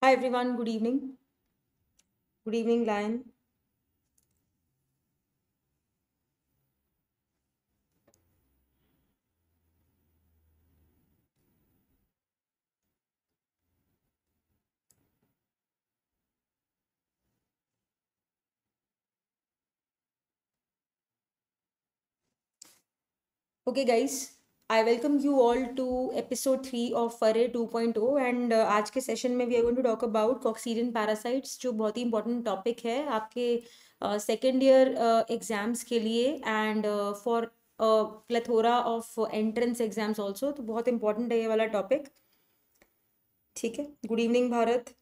Hi everyone, good evening. Good evening, Lion. Okay, guys, I welcome you all to episode 3 of Furry 2.0 and आज के session में we are going to talk about coccidian parasites जो बहुत ही important topic है आपके second year exams के लिए and for plethora of entrance exams also तो बहुत important है ये वाला topic. ठीक है, गुड इवनिंग भारत.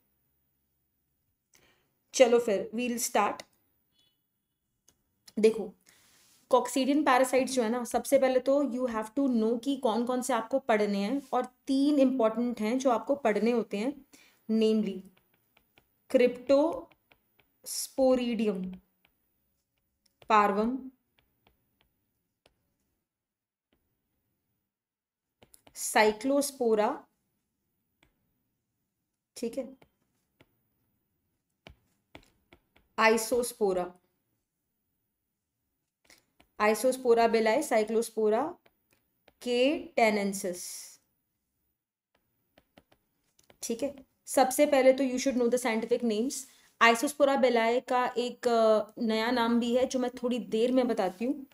चलो फिर we'll start. देखो, कॉक्सीडियन पैरासाइट्स जो है ना, सबसे पहले तो यू हैव टू नो कि कौन कौन से आपको पढ़ने हैं और तीन इंपॉर्टेंट हैं जो आपको पढ़ने होते हैं, नेमली क्रिप्टोस्पोरिडियम पार्वम, साइक्लोस्पोरा, ठीक है, आइसोस्पोरा, आइसोस्पोरा बेलाई, साइक्लोस्पोरा के टेनेंसिस. ठीक है, सबसे पहले तो you should know the scientific names. Isospora belli का एक नया नाम भी है जो मैं थोड़ी देर में बताती हूँ.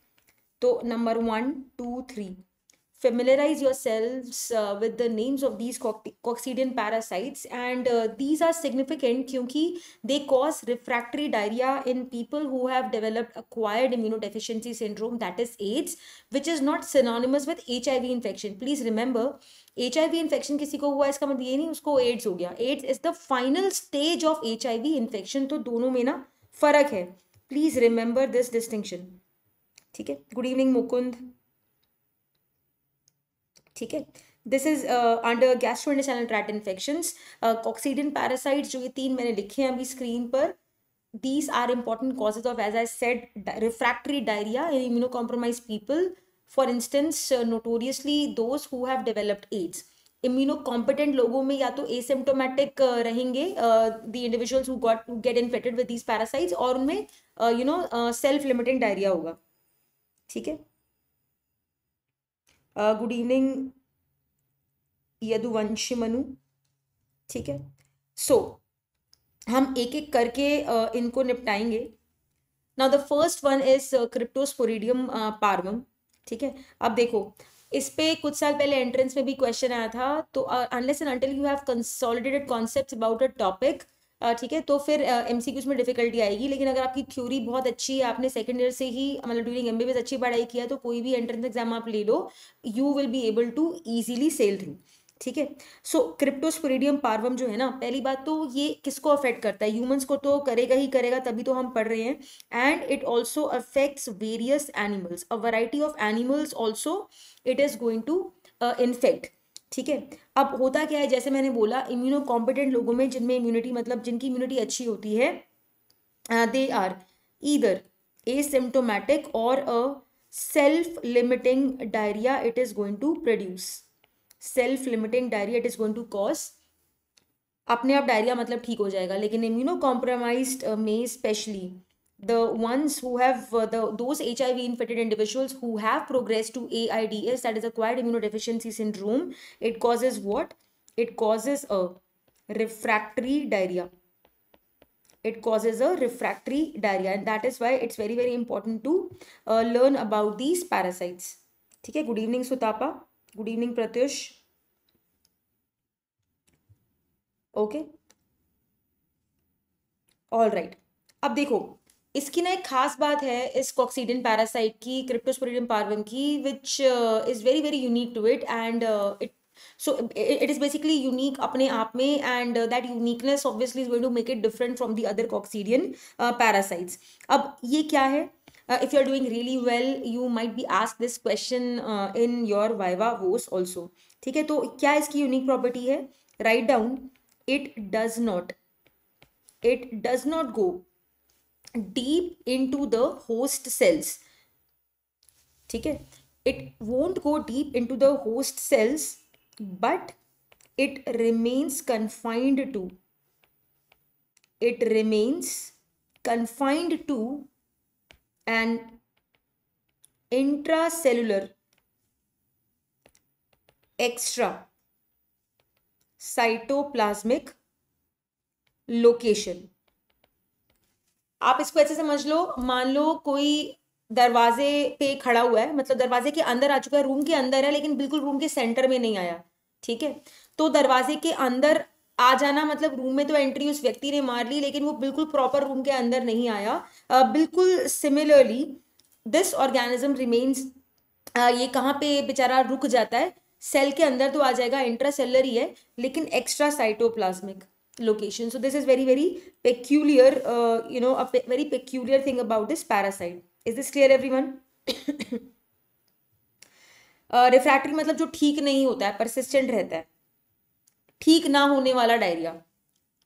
तो number 1, 2, 3, familiarize yourselves with the names of these coccidian parasites and these are significant क्योंकि they cause refractory diarrhea in people who have developed acquired immunodeficiency syndrome, that is AIDS, which is not synonymous with HIV infection. Please remember, HIV infection किसी को हुआ इसका मतलब ये नहीं उसको AIDS हो गया. AIDS is the final stage of HIV infection. तो दोनों में ना फर्क है. Please remember this distinction. ठीक है, गुड इवनिंग मुकुंद. ठीक है, this is under gastrointestinal tract infections. Coccidian parasites जो ये तीन मैंने लिखे हैं अभी स्क्रीन पर, these are important causes of, as I said, refractory diarrhea in immunocompromised people. For instance, notoriously those who have developed AIDS. Immunocompetent लोगों में या तो asymptomatic रहेंगे the individuals who get infected with these parasites, और उनमें self limiting diarrhea होगा. ठीक है, गुड इवनिंग यदुवंशी मनु. ठीक है, सो हम एक एक करके इनको निपटाएंगे. Now the first one is cryptosporidium parvum. ठीक है, अब देखो इस पे कुछ साल पहले एंट्रेंस में भी क्वेश्चन आया था. तो unless and until you have consolidated concepts about a topic, ठीक है, तो फिर एमसीक्यूज में डिफिकल्टी आएगी. लेकिन अगर आपकी थ्योरी बहुत अच्छी है, आपने सेकंड ईयर से ही मतलब ड्यूरिंग एमबीबीएस अच्छी पढ़ाई किया, तो कोई भी एंट्रेंस एग्जाम आप ले लो, you will be able to easily sail through. ठीक है, सो क्रिप्टोस्पोरिडियम पार्वम जो है ना, पहली बात तो ये किसको अफेक्ट करता है? ह्यूमंस को तो करेगा ही करेगा, तभी तो हम पढ़ रहे हैं. And it also affects various animals, a variety of animals also it is going to infect. ठीक है, अब होता क्या है, जैसे मैंने बोला, इम्यूनो कॉम्पिटेंट लोगों में जिनमें इम्यूनिटी मतलब जिनकी इम्यूनिटी अच्छी होती है, दे आर ईदर एसिम्टोमेटिक और a self limiting diarrhoea it is going to produce. Self limiting diarrhoea it is going to cause. अपने आप डायरिया मतलब ठीक हो जाएगा, लेकिन इम्यूनो कॉम्प्रोमाइज्ड में specially the ones who have those HIV infected individuals who have progressed to AIDS, that is acquired immunodeficiency syndrome, it causes what? It causes a refractory diarrhea. It causes a refractory diarrhea, and that is why it's very very important to learn about these parasites. ठीक है, good evening Sutapa, good evening Pratyush. Okay, all right. अब देखो, इसकी ना एक खास बात है इस कॉक्सीडियन पैरासाइट की, क्रिप्टोस्पोरिडियम पार्वम की, which is very very unique to it. And it so it is basically unique अपने आप में, and that uniqueness obviously is going to make it different from the other coccidian parasites. अब ये क्या है? If you are doing really well, you might be asked this question in your viva voce also. ठीक है, तो क्या इसकी unique property है? Write down, it does not go deep into the host cells. ठीक है, it won't go deep into the host cells, but it remains confined to it remains confined to an intracellular extra cytoplasmic location. आप इसको ऐसे समझ लो, मान लो कोई दरवाजे पे खड़ा हुआ है, मतलब दरवाजे के अंदर आ चुका है, रूम के अंदर है लेकिन बिल्कुल रूम के सेंटर में नहीं आया, ठीक है। तो दरवाजे के अंदर आ जाना मतलब रूम में तो एंट्री उस व्यक्ति ने मार ली लेकिन वो बिल्कुल प्रॉपर रूम के अंदर नहीं आया। बिल्कुल सिमिलरली दिस ऑर्गेनिज्म रिमेन्स, ये कहाँ पे बेचारा रुक जाता है, सेल के अंदर तो आ जाएगा, इंट्रासेलुलर ही है लेकिन extra cytoplasmic location. So this is very very peculiar, a very peculiar thing about this parasite. Is this clear everyone? Refractory मतलब जो ठीक नहीं होता है, परसिस्टेंट रहता है, ठीक ना होने वाला डायरिया,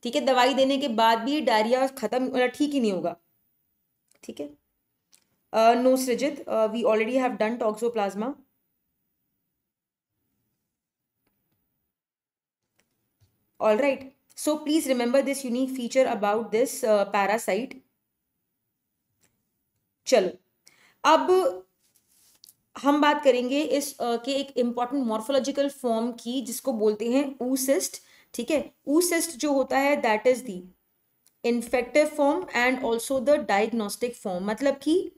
ठीक है। दवाई देने के बाद भी डायरिया खत्म मतलब ठीक ही नहीं होगा, ठीक है। No Srijit, we already have done toxoplasma. All right. So please remember this unique feature about this parasite. चलो अब हम बात करेंगे इस के एक इम्पॉर्टेंट मॉर्फोलॉजिकल फॉर्म की जिसको बोलते हैं oocyst, ठीक है। oocyst जो होता है that is the infective form and also the diagnostic form, मतलब कि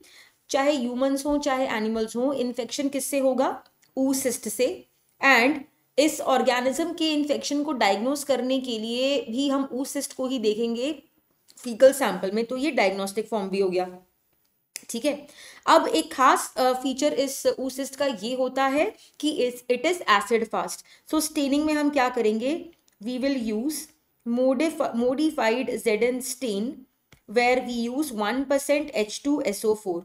चाहे ह्यूमंस हो चाहे एनिमल्स हो, इन्फेक्शन किससे होगा, oocyst से। एंड इस ऑर्गेनिज्म के इन्फेक्शन को डायग्नोस करने के लिए भी हम oocyst को ही देखेंगे फीकल सैंपल में, तो ये डायग्नोस्टिक फॉर्म भी हो गया, ठीक है। अब एक खास फीचर इस oocyst का ये होता है कि it is acid fast. So staining में हम क्या करेंगे, we will use modified ZN stain where we use 1% H2SO4,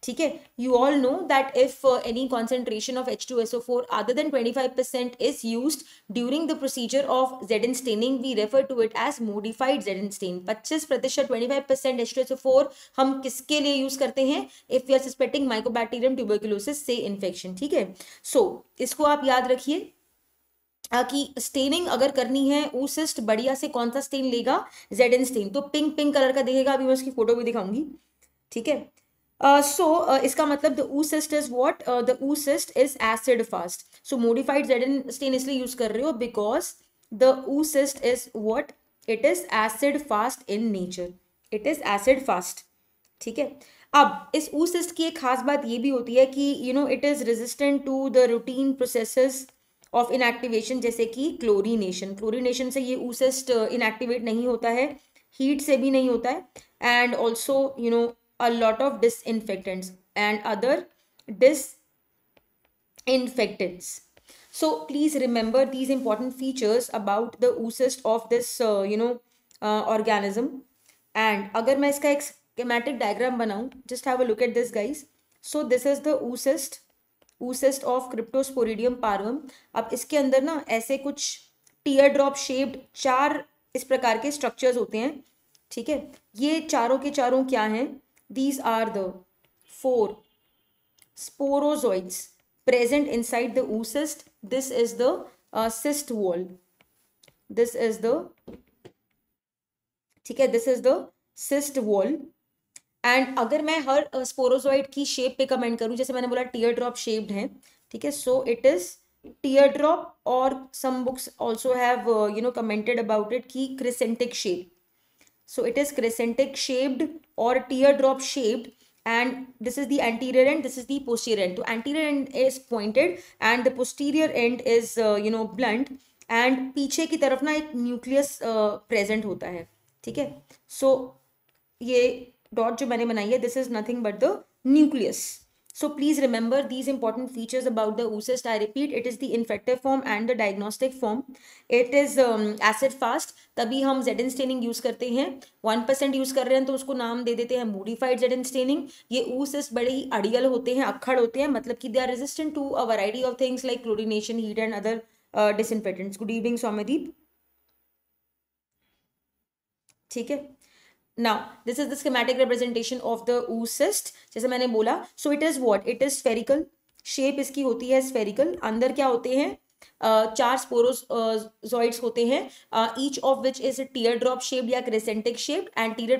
ठीक है। You all know that if any concentration of H2SO4 other than 25% is used during the procedure of ZN staining, we refer to it as modified ZN stain. 25% 25% H2SO4 हम किसके लिए use करते हैं, if we are suspecting Mycobacterium tuberculosis से infection, ठीक है। सो इसको आप याद रखिए कि स्टेनिंग अगर करनी है oocyst बढ़िया से कौन सा स्टेन लेगा, ZN स्टेन, तो पिंक कलर का दिखेगा, अभी मैं उसकी फोटो भी दिखाऊंगी, ठीक है। इसका मतलब the oocyst is what, the oocyst is acid fast. So modified ZN stain इसलिए यूज कर रहे हो because the oocyst is what, it is acid fast in nature, it is acid fast, ठीक है। अब इस oocyst की एक खास बात ये भी होती है कि it is resistant to the routine processes of inactivation, जैसे कि क्लोरीनेशन से ये oocyst इनएक्टिवेट नहीं होता है, हीट से भी नहीं होता है, and also a lot of disinfectants and other disinfectants. So please remember these important features about the oocyst of this organism. And अगर मैं इसका एक schematic diagram बनाऊं, just have a look at this guys. So this is the oocyst of Cryptosporidium parvum. अब इसके अंदर ना ऐसे कुछ टीयर ड्रॉप शेप्ड 4 इस प्रकार के स्ट्रक्चर्स होते हैं, ठीक है। ये चारों के चारों क्या हैं, these are the 4 sporozoids present inside the oocyst. This is the cyst wall, this is the, ठीक है, this is the cyst wall. And अगर मैं हर स्पोरोजोइड की शेप पे कमेंट करूं, जैसे मैंने बोला टीयर ड्रॉप शेप्ड है, ठीक है, so it is tear drop, और some books also have commented about it की crescentic shape. So it is crescentic shaped or teardrop shaped, and this is the anterior end, this is the posterior end. So anterior end is pointed and the posterior end is blunt, and पीछे की तरफ ना एक nucleus present होता है, ठीक है। सो ये डॉट जो मैंने बनाई है, this is nothing but the nucleus. So please remember these important features about the oocyst. I repeat, it is the infective form and the diagnostic form. It is acid fast. तभी हम ZN staining use करते हैं. 1% use कर रहे हैं तो उसको नाम दे देते हैं modified ZN staining. ये oocyst बड़े ही अड़ियल होते हैं, अक्खड़ होते हैं, मतलब कि they are resistant to a variety of things like chlorination, heat and other disinfectants. Good evening, Somadeep. ठीक है. Now this is the schematic representation of the oocyst. जैसे मैंने बोला, so it is what, it is spherical, shape इसकी होती है spherical. अंदर क्या होते हैं, चार स्पोरोजोइड्स होते हैं, each of which is tear drop shaped या क्रेसेंटिक शेप्ड, एंटीरियर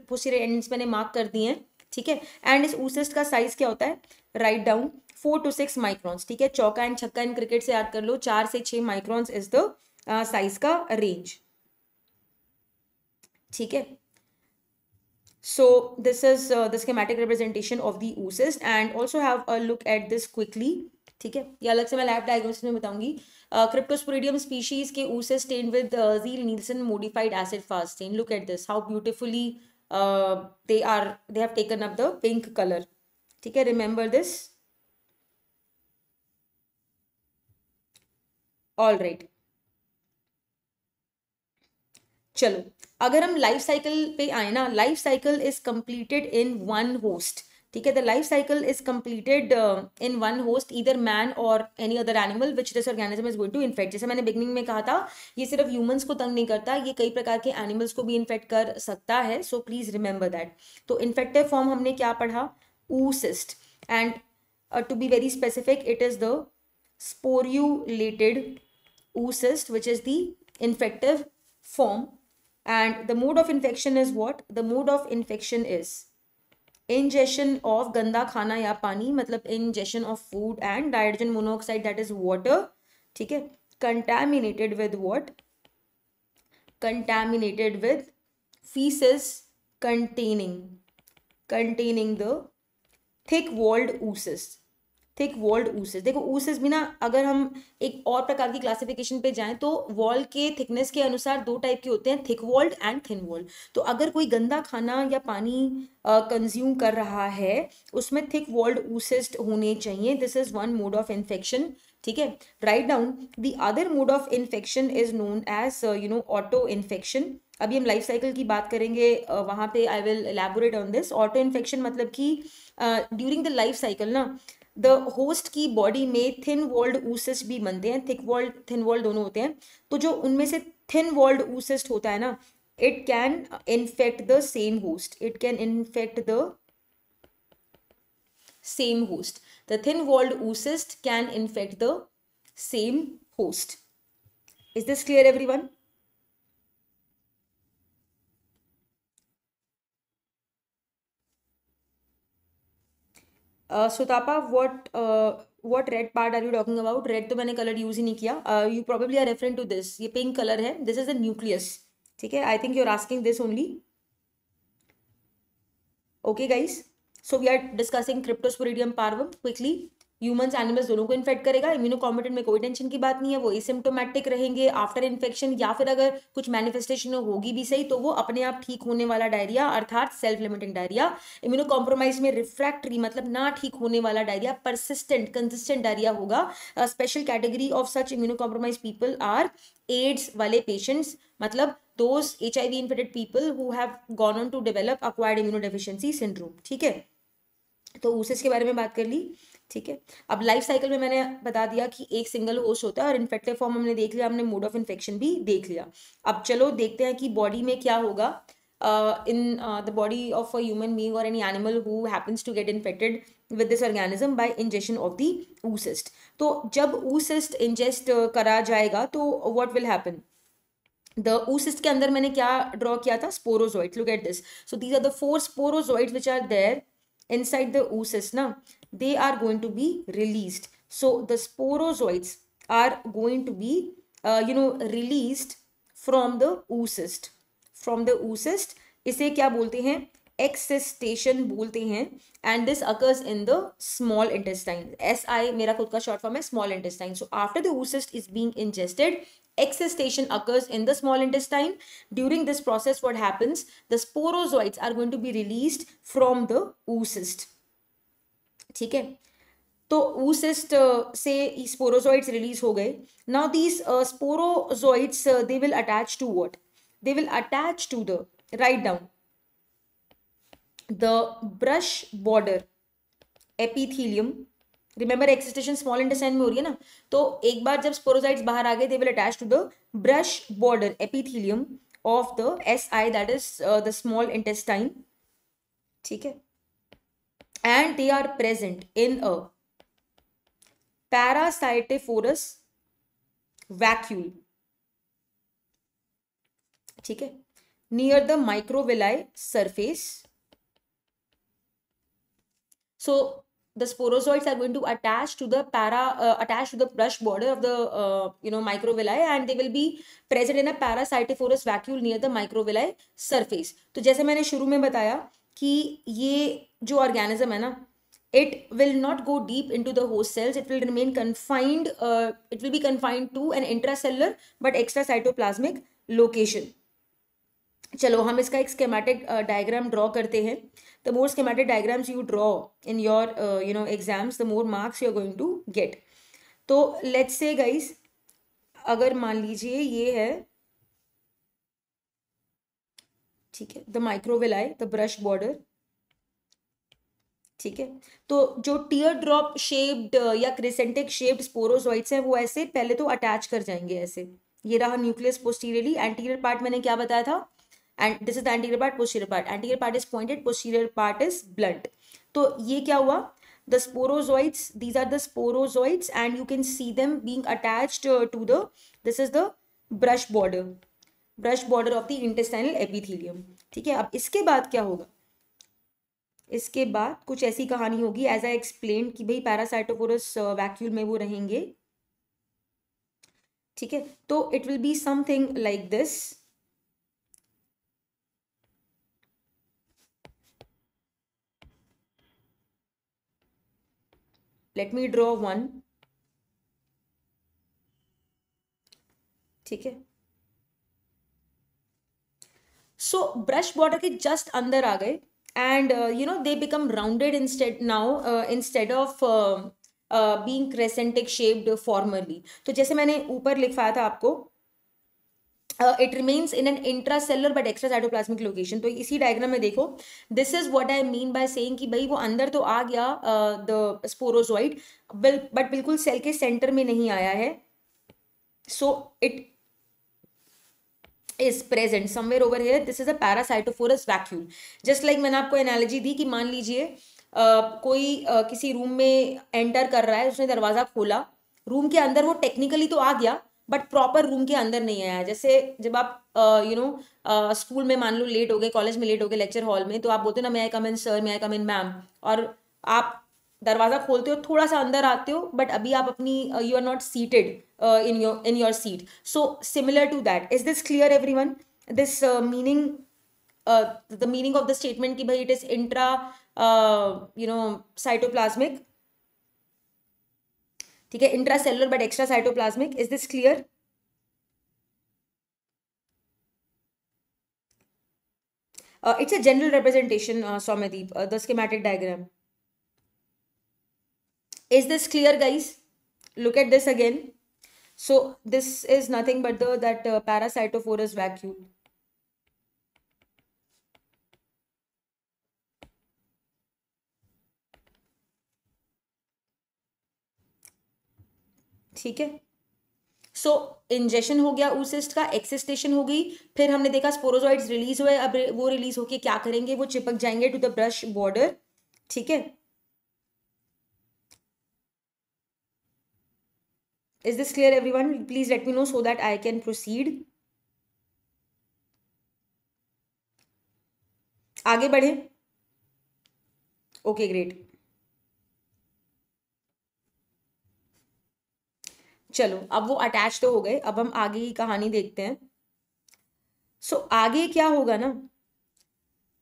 पोस्टीरियर एंड्स मैंने मार्क कर दिए हैं, ठीक है। एंड इस oocyst का साइज क्या होता है, राइट डाउन 4 to 6 माइक्रॉन्स, ठीक है। चौका एंड छक्का इन क्रिकेट से याद कर लो, 4 से 6 माइक्रॉन्स इज द साइज का रेंज, ठीक है। So this is the schematic representation of the oocyst, and also have a look at this quickly, ठीक है। ये अलग से मैं लैब डायग्नोसिस में बताऊंगी। क्रिप्टोस्पोरिडियम स्पीशीज के oocyst stained with Zeal Nielsen modified acid fast stain. Look at this, how beautifully they have taken up the pink color, ठीक है। Remember this, all right। चलो, अगर हम लाइफ साइकिल पे आए ना, life cycle is completed in one host, ठीक है। The life cycle is completed in one host, either man or any other animal which this organism is going to infect. जैसे मैंने बिगनिंग में कहा था, ये सिर्फ ह्यूमंस को तंग नहीं करता, ये कई प्रकार के एनिमल्स को भी इन्फेक्ट कर सकता है, सो प्लीज रिमेंबर दैट। तो इन्फेक्टिव फॉर्म हमने क्या पढ़ा, oocyst, and to be very specific it is the sporulated oocyst which is the infective form, and the mode of infection is what, the mode of infection is ingestion of गंदा खाना या पानी, मतलब ingestion of food and hydrogen monoxide, that is water, ठीक है, contaminated with what, contaminated with feces containing the thick walled oocyst, thick walled oocyst। देखो oocyst भी ना, अगर हम एक और प्रकार की क्लासिफिकेशन पे जाएं तो वॉल के थिकनेस के अनुसार दो टाइप के होते हैं, thick walled and thin walled. तो अगर कोई गंदा खाना या पानी कंज्यूम कर रहा है, उसमें थिक वॉल्ड oocyst होने चाहिए, this is one mode of infection, ठीक है। Write down the other mode of infection is known as auto infection. अभी हम लाइफ साइकिल की बात करेंगे, वहां पे I will elaborate on this. Auto infection मतलब कि ड्यूरिंग द लाइफ साइकिल ना, द होस्ट की बॉडी में थिन वॉल्ड oocyst भी बनते हैं, थिक वॉल्ड थिन वॉल्ड दोनों होते हैं। तो जो उनमें से थिन वॉल्ड oocyst होता है ना, it can infect the same host, it can infect the same host. The thin walled oocyst can infect the same host. Is this clear, everyone? Sutapa, what red part are you talking about? Red तो मैंने colour use ही नहीं किया. You probably are referring to this. ये pink colour है. This is the nucleus. ठीक है? I think you're asking this only. Okay, guys. So we are discussing Cryptosporidium parvum quickly. Humans animals दोनों को infect करेगा। इम्यूनोकॉम्पिटेंट में कोई टेंशन की बात नहीं है, वो एसिम्प्टोमेटिक रहेंगे आफ्टर इन्फेक्शन, या फिर अगर कुछ मैनिफेस्टेशन होगी भी सही तो वो अपने आप ठीक होने वाला डायरिया, अर्थात सेल्फ लिमिटिंग डायरिया। इम्यूनोकॉम्प्रोमाइज में रिफ्रैक्टरी मतलब ना ठीक होने वाला डायरिया, परसिस्टेंट कंसिस्टेंट डायरिया होगा। Special category of such immunocompromise people are AIDS वाले पेशेंट्स, मतलब those HIV infected people who have gone on to develop acquired immunodeficiency syndrome, ठीक है। तो oocyst के बारे में बात कर ली, ठीक है। अब लाइफ साइकिल में मैंने बता दिया कि एक सिंगल होस्ट होता है, और इन्फेक्टिव फॉर्म हमने देख लिया, हमने मोड ऑफ इन्फेक्शन भी देख लिया। अब चलो देखते हैं कि बॉडी में क्या होगा in the body of a human being or any animal who happens to get infected with this organism by ingestion of the oocyst। तो जब oocyst ingest करा जाएगा तो what will happen? The oocyst के अंदर मैंने क्या ड्रॉ किया था, sporozoites. Look at this. So these are the 4 sporozoids which are there inside the oocyst now. They are going to be released. So the sporozoids are going to be released from the oocyst. From the oocyst, इसे क्या बोलते हैं, एक्सेस्टेशन बोलते हैं। And this occurs in the small intestine. SI मेरा खुद का short form है, small intestine. So after the oocyst is being ingested, exestation occurs in the small intestine. During this process, what happens? The sporozoids are going to be released from the oocyst. ठीक है, तो oocyst से sporozoids release हो गए. Now these sporozoids they will attach to what? They will attach to the, write down, the brush border epithelium. Remember excystation small intestine में हो रही है ना, तो एक बार जब स्पोरोजाइट्स बाहर आ गए, they will attach to the brush border epithelium of the SI, that is the small intestine, ठीक है। And they are present in a parasitophorous vacuole, ठीक है, near the microvilli surface. So the sporozoites are going to attach to the brush border of the microvilli, and they will be present in a parasitiforous vacuole near the microvilli surface. तो जैसे मैंने शुरू में बताया कि ये जो organism है ना, it will not go deep into the host cells. It will remain confined. It will be confined to an intracellular but extracytoplasmic location. चलो हम इसका एक स्केमेटिक डायग्राम ड्रॉ करते हैं. The more schematic diagrams you draw in your exams, the more marks you are going to get. तो let's say guys, अगर मान लीजिए ये है, ठीक है, the microvilli, the brush border, ठीक है. तो जो टीयर ड्रॉप शेप्ड या क्रिसेंटिक शेप्ड स्पोरोजोइट्स हैं वो ऐसे पहले तो अटैच कर जाएंगे ऐसे. ये रहा न्यूक्लियस पोस्टीरियरली. एंटीरियर पार्ट मैंने क्या बताया था, and this is the anterior part, posterior part. Anterior part is pointed, posterior part is blunt. तो ये क्या हुआ, the sporozoites, these are the sporozoites and you can see them being attached to the, this is the brush border of the intestinal epithelium. ठीक है. अब इसके बाद क्या होगा, इसके बाद कुछ ऐसी कहानी होगी एज आई एक्सप्लेन कि भाई पैरासाइटोफोरस वैक्यूल में वो रहेंगे. ठीक है. तो it will be something like this. Let me draw one. ठीक है. So brush border के just अंदर आ गए and they become rounded instead of being crescentic shaped formerly. तो जैसे मैंने ऊपर लिखवाया था आपको, it remains in an intracellular but extracytoplasmic location. तो इसी डायग्राम में देखो, this is what I mean by saying कि भाई वो अंदर तो आ गया the sporozoid, but बिल्कुल सेल के सेंटर में नहीं आया है. So it is present somewhere over here. This is a parasitophorous vacuole. Just like मैंने आपको एनालॉजी दी कि मान लीजिए कोई किसी रूम में एंटर कर रहा है, उसने दरवाजा खोला, रूम के अंदर वो टेक्निकली तो आ गया बट प्रॉपर रूम के अंदर नहीं आया. जैसे जब आप स्कूल में मान लो लेट हो गए, कॉलेज में लेट हो गए, लेक्चर हॉल में, तो आप बोलते हो ना, मे आई कम इन सर, मे आई कम इन मैम, और आप दरवाजा खोलते हो, थोड़ा सा अंदर आते हो, बट अभी आप अपनी you are not seated in your seat. So similar to that. Is this clear everyone? This meaning, the meaning of the statement कि भाई it is intra cytoplasmic, ठीक है, intracellular but extracytoplasmic. Is this clear? It's a general representation, Soumyadeep, the schematic diagram. Is this clear, guys? Look at this again. So this is nothing but that parasitophorous vacuole. ठीक है. सो injection हो गया oocyst का, एक्सिस्टेशन हो गई, फिर हमने देखा स्पोरोजोइड्स रिलीज हुए. अब वो रिलीज होके क्या करेंगे, वो चिपक जाएंगे टू द ब्रश बॉर्डर. ठीक है. Is this clear everyone? Please let me know so that I can proceed. आगे बढ़े. Okay, great. चलो, अब वो अटैच तो हो गए, अब हम आगे की कहानी देखते हैं. सो आगे क्या होगा ना,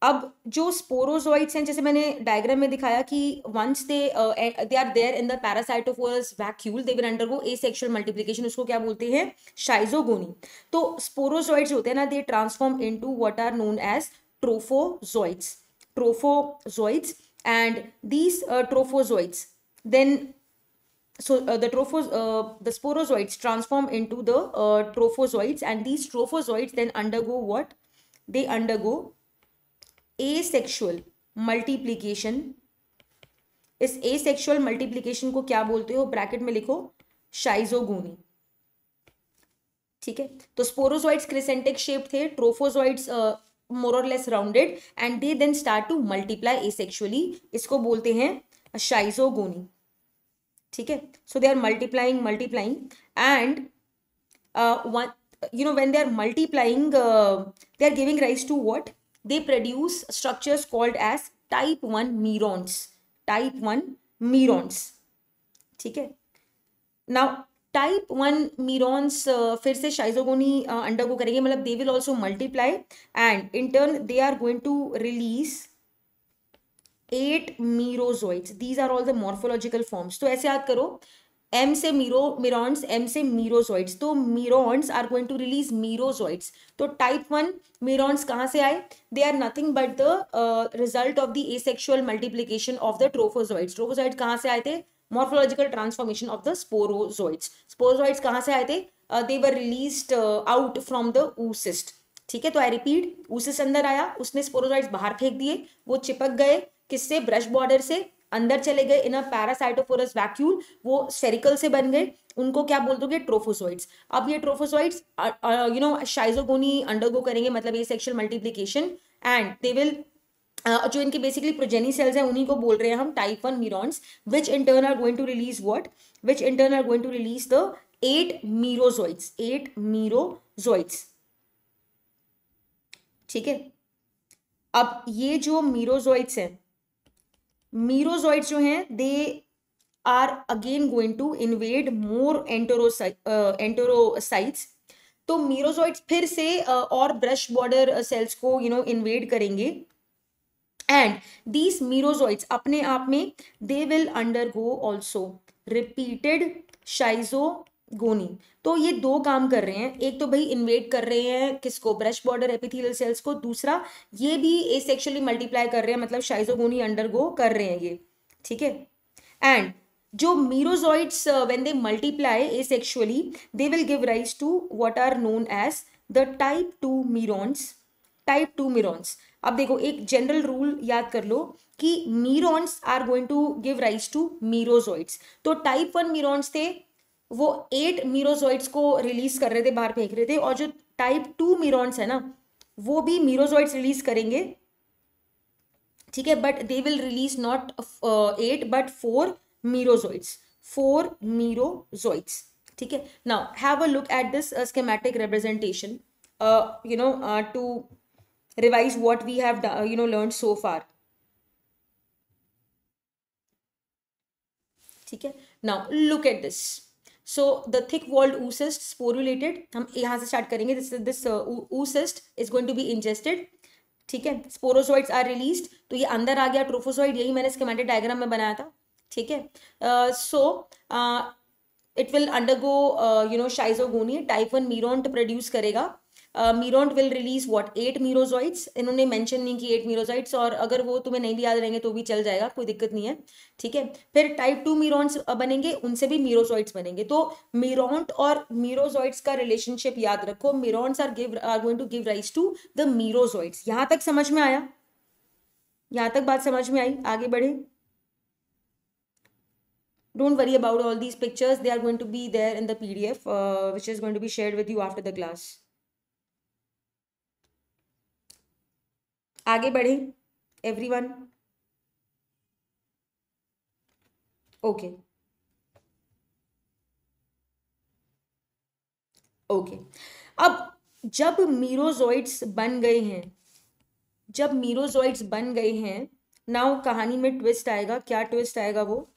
अब जो स्पोरोजोइड्स हैं, जैसे मैंने डायग्राम में दिखाया कि once they are there in the parasitophorous vacuole, they will undergo asexual multiplication. उसको क्या बोलते हैं, शाइजोगोनी. तो स्पोरोजोइड्स होते हैं ना, they transform into what are known as trophozoites. And these trophozoites then, so the sporozoids transform into the trophozoites, and these trophozoids then undergo what? They undergo asexual multiplication. इस asexual multiplication को क्या बोलते हो, bracket में लिखो, शाइजोगोनी. ठीक है. तो स्पोरोजोइड्स क्रिसेंटिक शेप थे, ट्रोफोजोइड्स more or less rounded, and they then start to multiply asexually. इसको बोलते हैं शाइजोगोनी. ठीक है. So they are multiplying and one, when they are multiplying, they are giving rise to what? They produce structures called as type 1 mirons. Type 1 mirons. ठीक है. Now type 1 मीरॉन्स फिर से शाइजोगोनी undergo करेंगे, मतलब they will also multiply and in turn they are going to release 8 merozoites. These are all the morphological forms. तो ऐसे याद करो, एम से मीरॉन्स, एम से मीरोजोइड्स. तो meronts are going to release merozoites. तो टाइप 1 मीरॉन्स कहाँ से आए? They are nothing but the result of the asexual multiplication of the trophozoites. Trophozoites कहाँ से आए थे? Morphological transformation of the sporozoites. Sporozoites कहाँ से आए थे? They were released out from the oocyst. ठीक है. तो आई रिपीट, oocyst अंदर आया, उसने स्पोरोजोइड्स बाहर फेंक दिए, वो चिपक गए किससे? ब्रश बॉर्डर से, अंदर चले गए इन अ पैरासाइटोफोरस वैक्यूल, वो स्फेरिकल से बन गए. उनको क्या बोल दोगे? ट्रोफोजोइड्स. अब ये ट्रोफोजोइड्स शाइजोगोनी अंडरगो करेंगे, मतलब ये sexual multiplication, and they will जो इनके बेसिकली प्रोजेनी सेल्स हैं उन्हीं को बोल रहे हैं हम type 1 neurons, which in turn are going to release what? Which in turn are going to release the 8 merozoites. 8 merozoites. ठीक है. अब ये जो मीरोजोइड्स हैं, मीरोजोइड्स जो हैं, they are again going to invade more enterocytes. तो मीरोजोइड्स फिर से और ब्रश बॉर्डर सेल्स को इन्वेड करेंगे, एंड दीज मीरोजोइड्स अपने आप में they will undergo also repeated schizogony. तो ये दो काम कर रहे हैं. एक तो भाई इन्वेड कर रहे हैं किसको? ब्रश बॉर्डर एपिथेलियल सेल्स को. दूसरा ये भी एसेक्सुअली मल्टीप्लाई कर रहे हैं, मतलब शाइजोगोनी अंडरगो कर रहे हैं ये. ठीक है. एंड जो merozoites when they multiply asexually, they will give rise to what are known as the type 2 meronts. Type 2 meronts. अब देखो, एक जनरल रूल याद कर लो कि meronts are going to give rise to merozoites. तो टाइप 1 मीरॉन्स थे, वो 8 मीरोजोइड्स को रिलीज कर रहे थे, बाहर फेंक रहे थे. और जो टाइप 2 मीरॉन्स है ना, वो भी मीरोजोइड्स रिलीज करेंगे. ठीक है. But they will release not 8 but 4 मीरोजोइड्स. 4 मीरोजोइड्स. ठीक है. Now have a look at this schematic representation to revise what we have learned so far. ठीक है. Now look at this. So the thick walled oocyst sporulated. हम यहाँ से start करेंगे. This oocyst is going to be ingested. ठीक है. Sporozoites are released. तो ये अंदर आ गया ट्रोफोजोइड. यही मैंने स्कीमेटिक डायग्राम में बनाया था. ठीक है. So it will undergo schizogony. Type 1 meront produce करेगा. Meront will release what? 8 merozoites. इन्होंने मेंशन नहीं की 8 मीरोजोइड्स, और अगर वो तुम्हें नहीं भी याद रहेंगे तो भी चल जाएगा, कोई दिक्कत नहीं है. ठीक है. फिर टाइप 2 मीरोन्स बनेंगे, उनसे भी मीरोजोइड्स बनेंगे. तो मीरोन्ट और मीरोजोइड्स का रिलेशनशिप याद रखो. Meronts are going to give rise to the merozoites. यहां तक समझ में आया? यहां तक बात समझ में आई? आगे बढ़े. Don't worry about all these pictures. They are going to be there in the PDF, which is going to be shared with you after the class. आगे बढ़े everyone. Okay. Okay. अब जब मीरोजोइड्स बन गए हैं, जब मीरोजोइड्स बन गए हैं, नाउ कहानी में ट्विस्ट आएगा. क्या ट्विस्ट आएगा वो?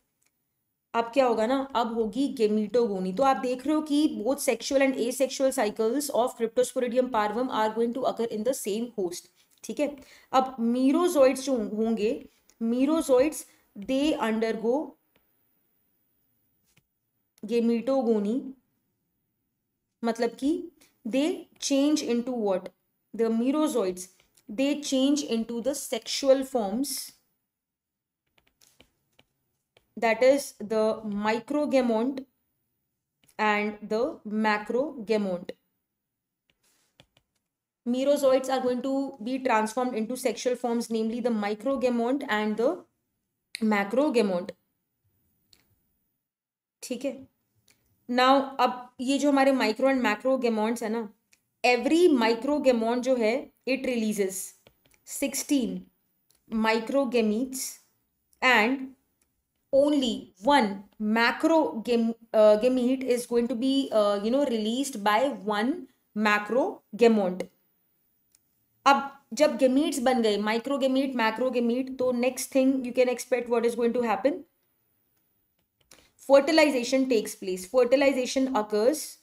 अब क्या होगा ना, अब होगी गेमीटोगोनी. तो आप देख रहे हो कि both sexual and asexual cycles of cryptosporidium parvum are going to occur in the same host. ठीक है. अब मीरोजोइड्स जो होंगे, मीरोजोइड्स दे अंडरगो गेमीटोगोनी, मतलब कि they change into what? The merozoites they change into the sexual forms, that is the microgamont and the macrogamont. Merozoites are going to be transformed into sexual forms, namely the microgamont and the macrogamont. ठीक है. Now अब ये जो हमारे micro and मैक्रोगेमोन्ट्स है ना, every माइक्रोगेमोन जो है it releases 16 माइक्रोगेमीट्स and only one macro gamete is going to be released by one macro gamete. अब जब gametes बन गए, micro gamete, macro gamete, तो next thing you can expect what is going to happen. Fertilization takes place. Fertilization occurs,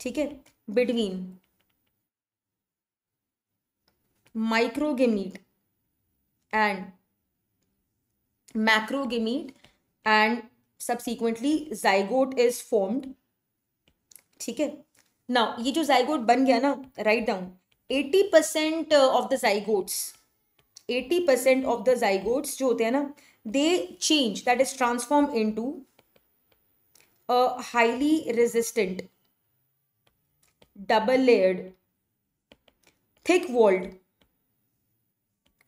ठीक है, between microgamete and macrogamete, and subsequently zygote is formed. ठीक है. Now ये जो zygote बन गया ना, write down 80% of the zygotes, 80% of the zygotes जो होते हैं ना, they change, that is transform into a highly resistant double layered thick walled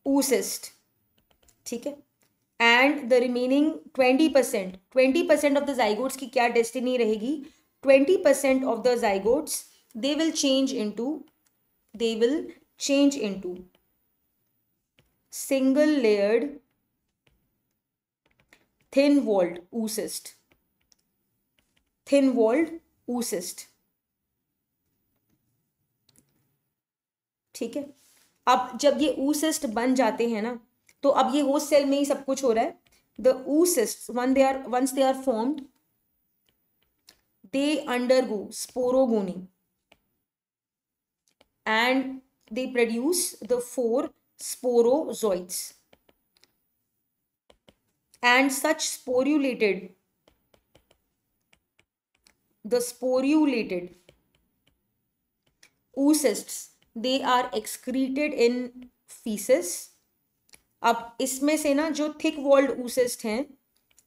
oocyst. ठीक है. And the remaining 20% of the zygotes की क्या डेस्टिनी रहेगी? 20% of the zygotes they will change into single layered thin walled oocyst. ठीक है. अब जब ये oocyst बन जाते हैं ना, तो अब ये होस्ट सेल में ही सब कुछ हो रहा है. The oocysts, once they are formed, they undergo sporogony and they produce the 4 sporozoites, and such sporulated oocysts, they are excreted in feces. अब इसमें से ना जो थिक वॉल्ड oocyst हैं,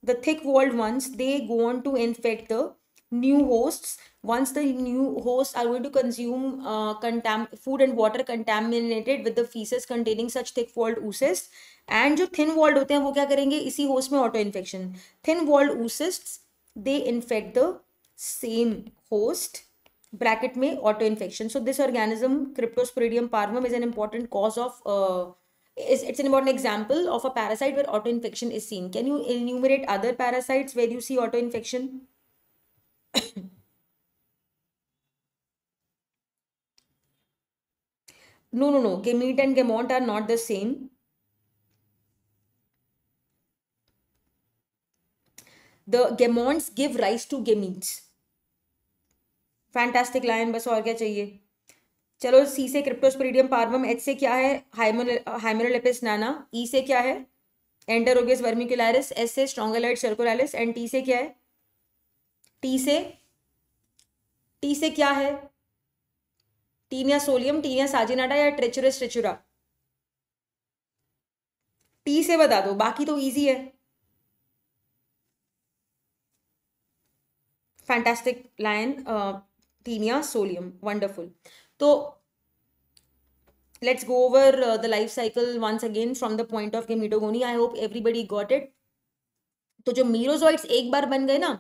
the thick walled ones, they go on to infect the new hosts. Once the new hosts are going to consume food and water contaminated with the feces containing such thick walled oocysts, and जो thin walled होते हैं वो क्या करेंगे? इसी host में auto infection. Thin walled oocysts, they infect the same host, bracket में auto infection. So this organism, Cryptosporidium parvum, is an important cause of it's an important example of a parasite where autoinfection is seen. Can you enumerate other parasites where you see autoinfection? No. Gamete and gamete are not the same. The gametes give rise to gametes. Fantastic lion. बस और क्या चाहिए? चलो, सी से Cryptosporidium पार्वम, H से क्या है? हाइमेरोलेपिस नाना, ई से क्या है? एंटेरोगियस वर्मिकुलरिस, एस से स्ट्रोंगोलाइड सर्कुलारिस, एंड टी से क्या है? टी से क्या है? टीनिया सोलियम, टीनिया साजिनाटा या ट्रेचुरस ट्रेचुरा? टी से बता दो, बाकी तो इजी है. Fantastic lion, taenia solium, wonderful. तो let's go over the life cycle once again from the point of gametogony. I hope everybody got it. तो जो merozoites एक बार बन गए ना,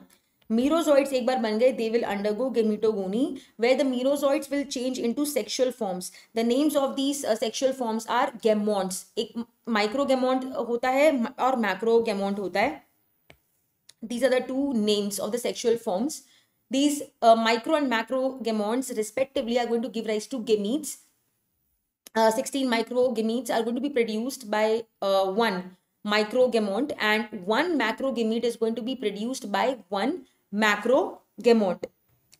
they will undergo gametogony, where the merozoites will change into sexual forms. The names of these sexual forms are gametes. एक microgamete होता है और macrogamete होता है. These are the two names of the sexual forms. These micro and macro gametes respectively are going to give rise to gametes. 16 microgametes are going to be produced by one microgamete, and one macrogamete is going to be produced by one macrogamete.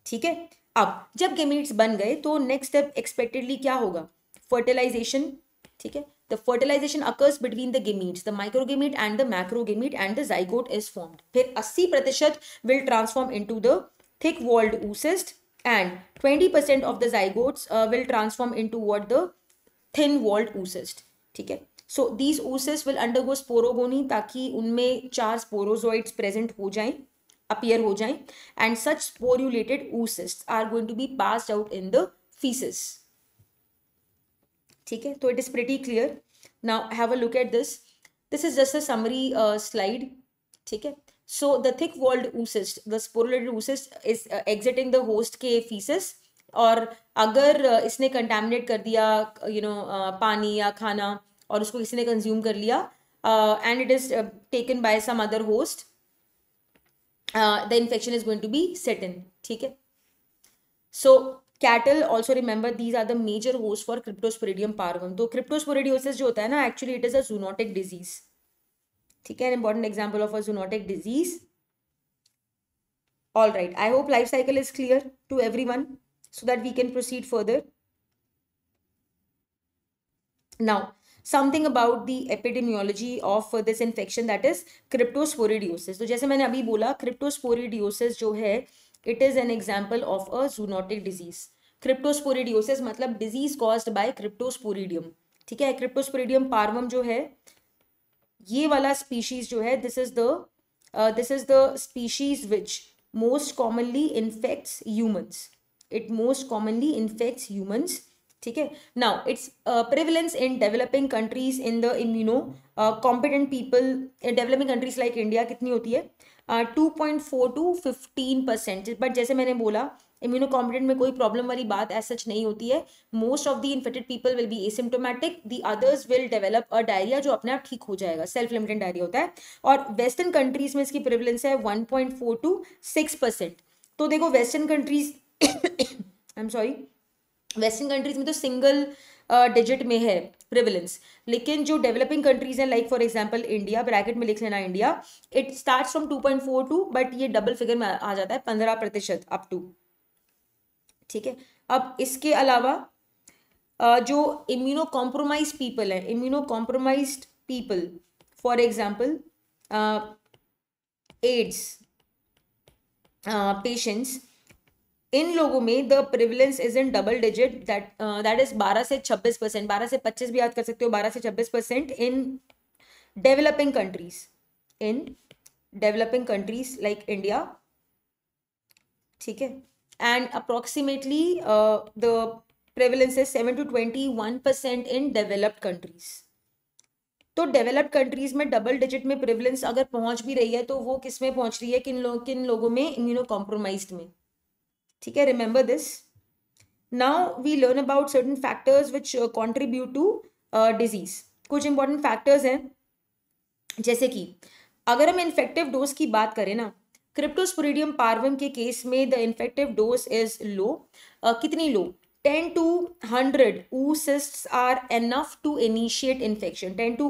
ठीक है. अब जब gametes बन गए तो next step expectedly क्या होगा? Fertilization. ठीक है. The fertilization occurs between the gametes, the microgamete and the macrogamete, and the zygote is formed. फिर 80% will transform into the thick walled oocyst, and 20% of the zygotes will transform into what? The thin walled oocyst. ठीक है. So these oocysts will undergo sporogony ताकि उनमें 4 sporozoites present हो जाएं, appear हो जाएं, and such sporulated oocysts are going to be passed out in the feces. ठीक है. तो it is pretty clear. Now have a look at this. This is just a summary slide. ठीक है. So the thick walled oocyst, the sporulated oocyst is exiting the host के feces, और अगर इसने contaminate कर दिया पानी या खाना, और उसको किसी ने कंज्यूम कर लिया, and it is taken by some other host, the infection is going to be set in. ठीक है. So cattle also, remember, these are the major hosts for Cryptosporidium parvum. तो cryptosporidiosis जो होता है ना, actually it is a zoonotic disease. ठीक है, an important example of a zoonotic disease. All right, I hope life cycle is clear to everyone so that we can proceed further. Now, something about the epidemiology of this infection, that is cryptosporidiosis. तो जैसे मैंने अभी बोला, cryptosporidiosis जो है, it is an example of a zoonotic disease. Cryptosporidiosis मतलब disease caused by Cryptosporidium. ठीक है, Cryptosporidium parvum जो है, ये वाला species जो है, this is the species which most commonly infects humans. It most commonly infects humans. ठीक है. Now its prevalence in developing countries in the immuno competent people in developing countries like India कितनी होती है? 2.4 to 15%. But जैसे मैंने बोला, immuno competent में कोई प्रॉब्लम वाली बात एज सच नहीं होती है. Most of the infected people will be asymptomatic, the others will develop a diarrhoea जो अपने आप ठीक हो जाएगा. सेल्फ लिमिटेड डायरिया होता है. और वेस्टर्न कंट्रीज में इसकी प्रेवलेंस है 1.4 to 6%. तो देखो western countries I am sorry, western countries में तो सिंगल डिजिट में है प्रिवलेंस, लेकिन जो डेवलपिंग कंट्रीज हैं, like for example India, bracket में लिख लेना India, it starts from 2.42, but ये डबल फिगर में आ जाता है 15% अप टू. ठीक है. अब इसके अलावा जो इम्यूनो कॉम्प्रोमाइज पीपल है, immunocompromised people, for example AIDS patients, इन लोगों में the prevalence is in double digit, that is 12 से 26%. 12 से 25 भी याद कर सकते हो, 12 से 26% in developing countries, like India. ठीक है. And approximately the prevalence is 7 to 21% in developed countries. तो डेवलप्ड कंट्रीज में डबल डिजिट में प्रिवलेंस अगर पहुंच भी रही है, तो वो किस में पहुंच रही है? किन लोगों में? इम्यूनो कॉम्प्रोमाइज्ड में. ठीक है, remember this. Now we learn about certain factors which contribute to disease. कुछ इंपॉर्टेंट फैक्टर्स हैं, जैसे कि अगर हम इन्फेक्टिव डोज की बात करें ना, क्रिप्टोस्पोरिडियम पार्वम के केस में the infective dose is low. कितनी लो? 10 to 100 oocysts are enough to initiate infection. 10 to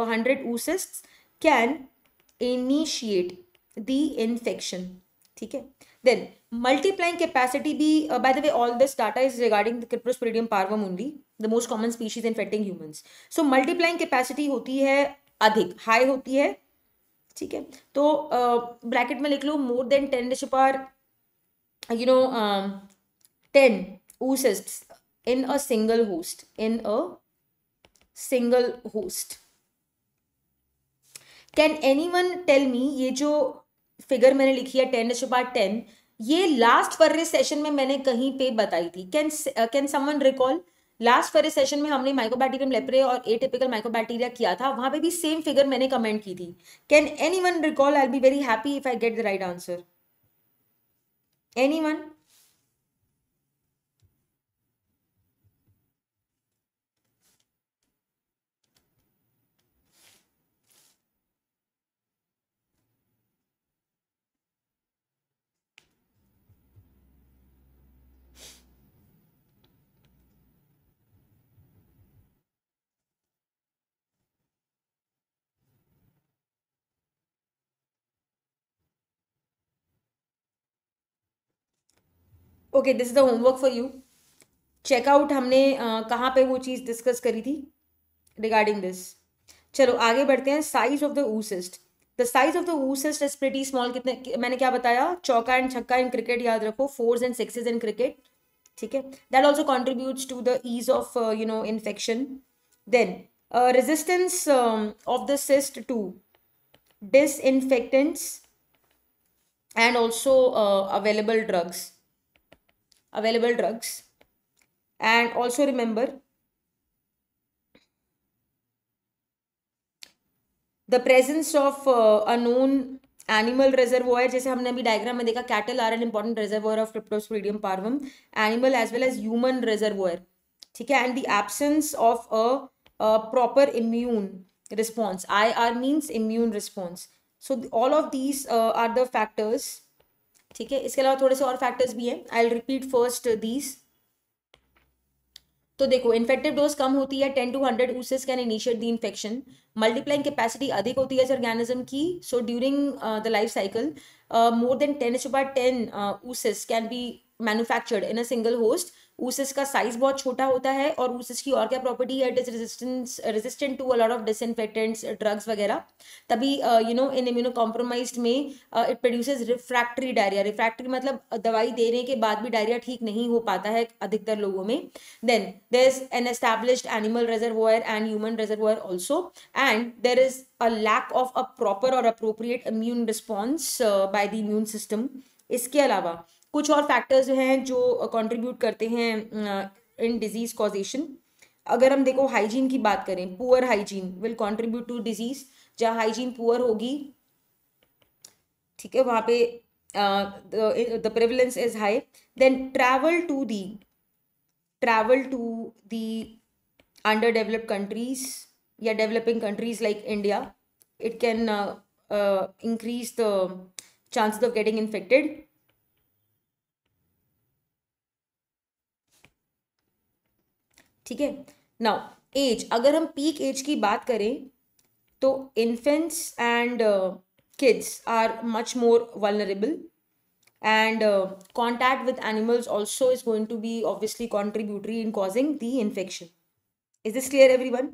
100 oocysts can initiate the infection. ठीक है. Then multiplying capacity भी, by the way, all this data is regarding the Cryptosporidium parvum only, the most common species infecting humans. So multiplying capacity होती है अधिक, high होती है. ठीक है. तो ब्रैकेट में लिख लो more than 10 10 oocysts in a single host. Can anyone tell me, ये जो फिगर मैंने लिखी है 10^10, ये लास्ट फर्रे सेशन में मैंने कहीं पे बताई थी. Can someone recall? Last फर्रे session में हमने माइकोबैक्टीरियम लेप्रे और एटिपिकल माइकोबैक्टीरिया किया था, वहां पे भी सेम फिगर मैंने कमेंट की थी. Can anyone recall? I will be very happy if I get the right answer. Anyone? Okay, this is the homework for you. Check out हमने कहाँ पे वो चीज़ डिस्कस करी थी रिगार्डिंग दिस. चलो आगे बढ़ते हैं. Size of the oocyst. The size of the oocyst is pretty small. कितने मैंने क्या बताया? चौका एंड छक्का इन क्रिकेट याद रखो, 4s and 6s in cricket. ठीक है. That also contributes to the ease of infection. Then resistance of the cyst to disinfectants and also available drugs. And also remember the presence of a known animal reservoir. जैसे हमने अभी diagram में देखा, cattle are an important reservoir of Cryptosporidium parvum, animal as well as human reservoir. ठीक है. and the absence of a proper immune response. IR means immune response. So all of these are the factors, ठीक है। इसके अलावा थोड़े से और factors भी हैं, I will repeat first these. तो देखो, इन्फेक्टिव डोज कम होती है 10 to 100 ऊसिस can initiate the infection. Multiplying capacity अधिक होती है इस ऑर्गेनिज्म की, so during the life cycle more than 10 ऊसिस can be manufactured in a single host. ऊसिस का साइज बहुत छोटा होता है, और ऊसिस की और क्या प्रॉपर्टी है, it is resistant to a lot of disinfectants, drugs वगैरह। तभी you know in immunocompromised में it produces refractory diarrhoea. Refractory मतलब दवाई देने के बाद भी डायरिया ठीक नहीं हो पाता है अधिकतर लोगों में। Then there's an established animal reservoir and human reservoir also, and there is a lack of a proper or appropriate immune response by the immune system. इसके अलावा कुछ और फैक्टर्स हैं जो कंट्रीब्यूट करते हैं इन डिजीज कॉजेशन। अगर हम देखो हाइजीन की बात करें, poor hygiene will contribute to disease. जहाँ हाइजीन पुअर होगी, ठीक है, वहाँ पे the prevalence is high. Then travel to the underdeveloped countries या developing countries like India, it can increase the chances of getting infected. ठीक है। नाउ एज, अगर हम पीक एज की बात करें तो infants and kids are much more vulnerable, and contact with animals also is going to be obviously contributory in causing the infection. Is this clear everyone?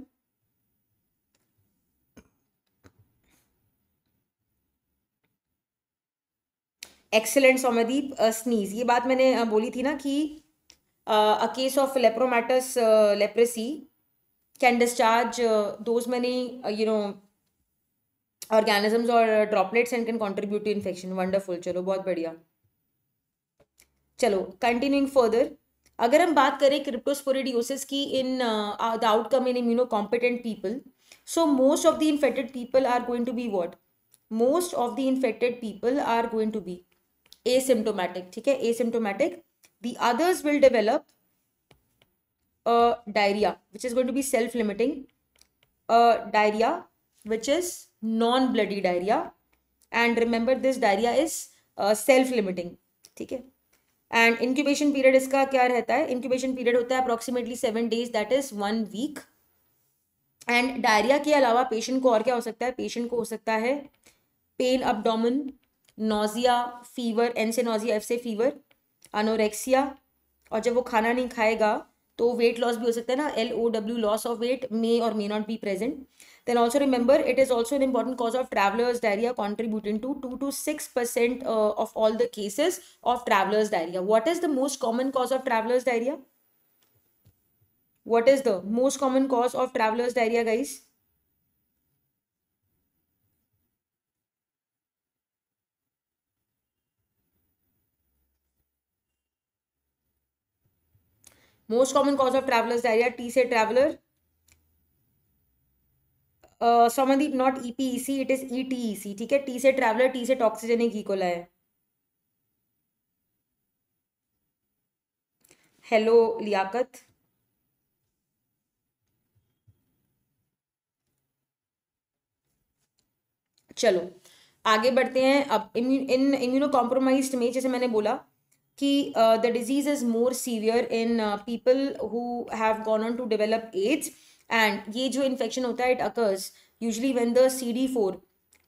Excellent Somadeep. Sneeze, ये बात मैंने बोली थी ना कि a case of lepromatous leprosy can discharge those many organisms or droplets and can contribute to infection. Wonderful, चलो बहुत बढ़िया। चलो कंटिन्यूइंग फर्दर, अगर हम बात करें क्रिप्टोस्पोरिडियोसिस की in the outcome in immunocompetent people, so most of the infected people are going to be what, most of the infected people are going to be asymptomatic, ठीक है, asymptomatic. The others will develop diarrhoea which is going to be self limiting, diarrhoea which is non bloody diarrhoea, and remember this diarrhoea is self limiting, ठीक है। And incubation period इसका क्या रहता है, incubation period होता है approximately 7 days, that is 1 week। And diarrhoea के अलावा पेशेंट को और क्या हो सकता है, पेशेंट को हो सकता है pain abdomen, nausea, fever, N से नोजिया, एफ से फीवर, अनोरेक्सिया, और जब वो खाना नहीं खाएगा तो वेट लॉस भी हो सकता है ना, LOW, लॉस ऑफ वेट मे और may not be present. Then also remember, it is also an important cause of travelers diarrhea, contributing to 2 to 6% of all the cases of travelers diarrhea. What is the most common cause of travelers diarrhea? What is the most common cause of travelers diarrhea, guys? Most common cause of travelers diarrhea, T से traveler. Somandeep, not EPEC, it is ETEC, ठीक है। T से traveler, T से toxigenic E. coli है। Hello Liaquat, चलो आगे बढ़ते हैं। अब इन इम्यूनो कॉम्प्रोमाइज्ड में जैसे मैंने बोला कि the disease is more severe in people who have gone on to develop AIDS, and ये जो इन्फेक्शन होता है it occurs usually when the CD4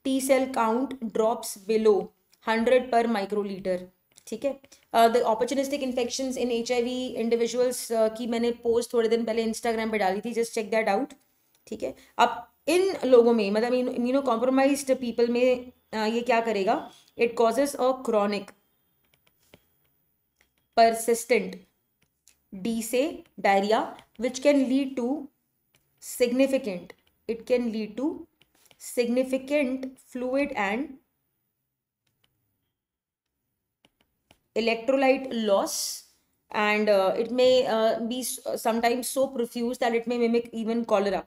T cell count drops below 100 per microliter, ठीक है। The opportunistic infections in HIV individuals की मैंने post थोड़े दिन पहले इंस्टाग्राम पे डाली थी, जस्ट चेक दैट आउट, ठीक है। अब इन लोगों में मतलब इम्यूनो कॉम्प्रोमाइज्ड पीपल में ये क्या करेगा, it causes a chronic persistent D से diarrhoea which can lead to significant, it can lead to significant fluid and electrolyte loss, and it may be sometimes so profuse that it may mimic even cholera,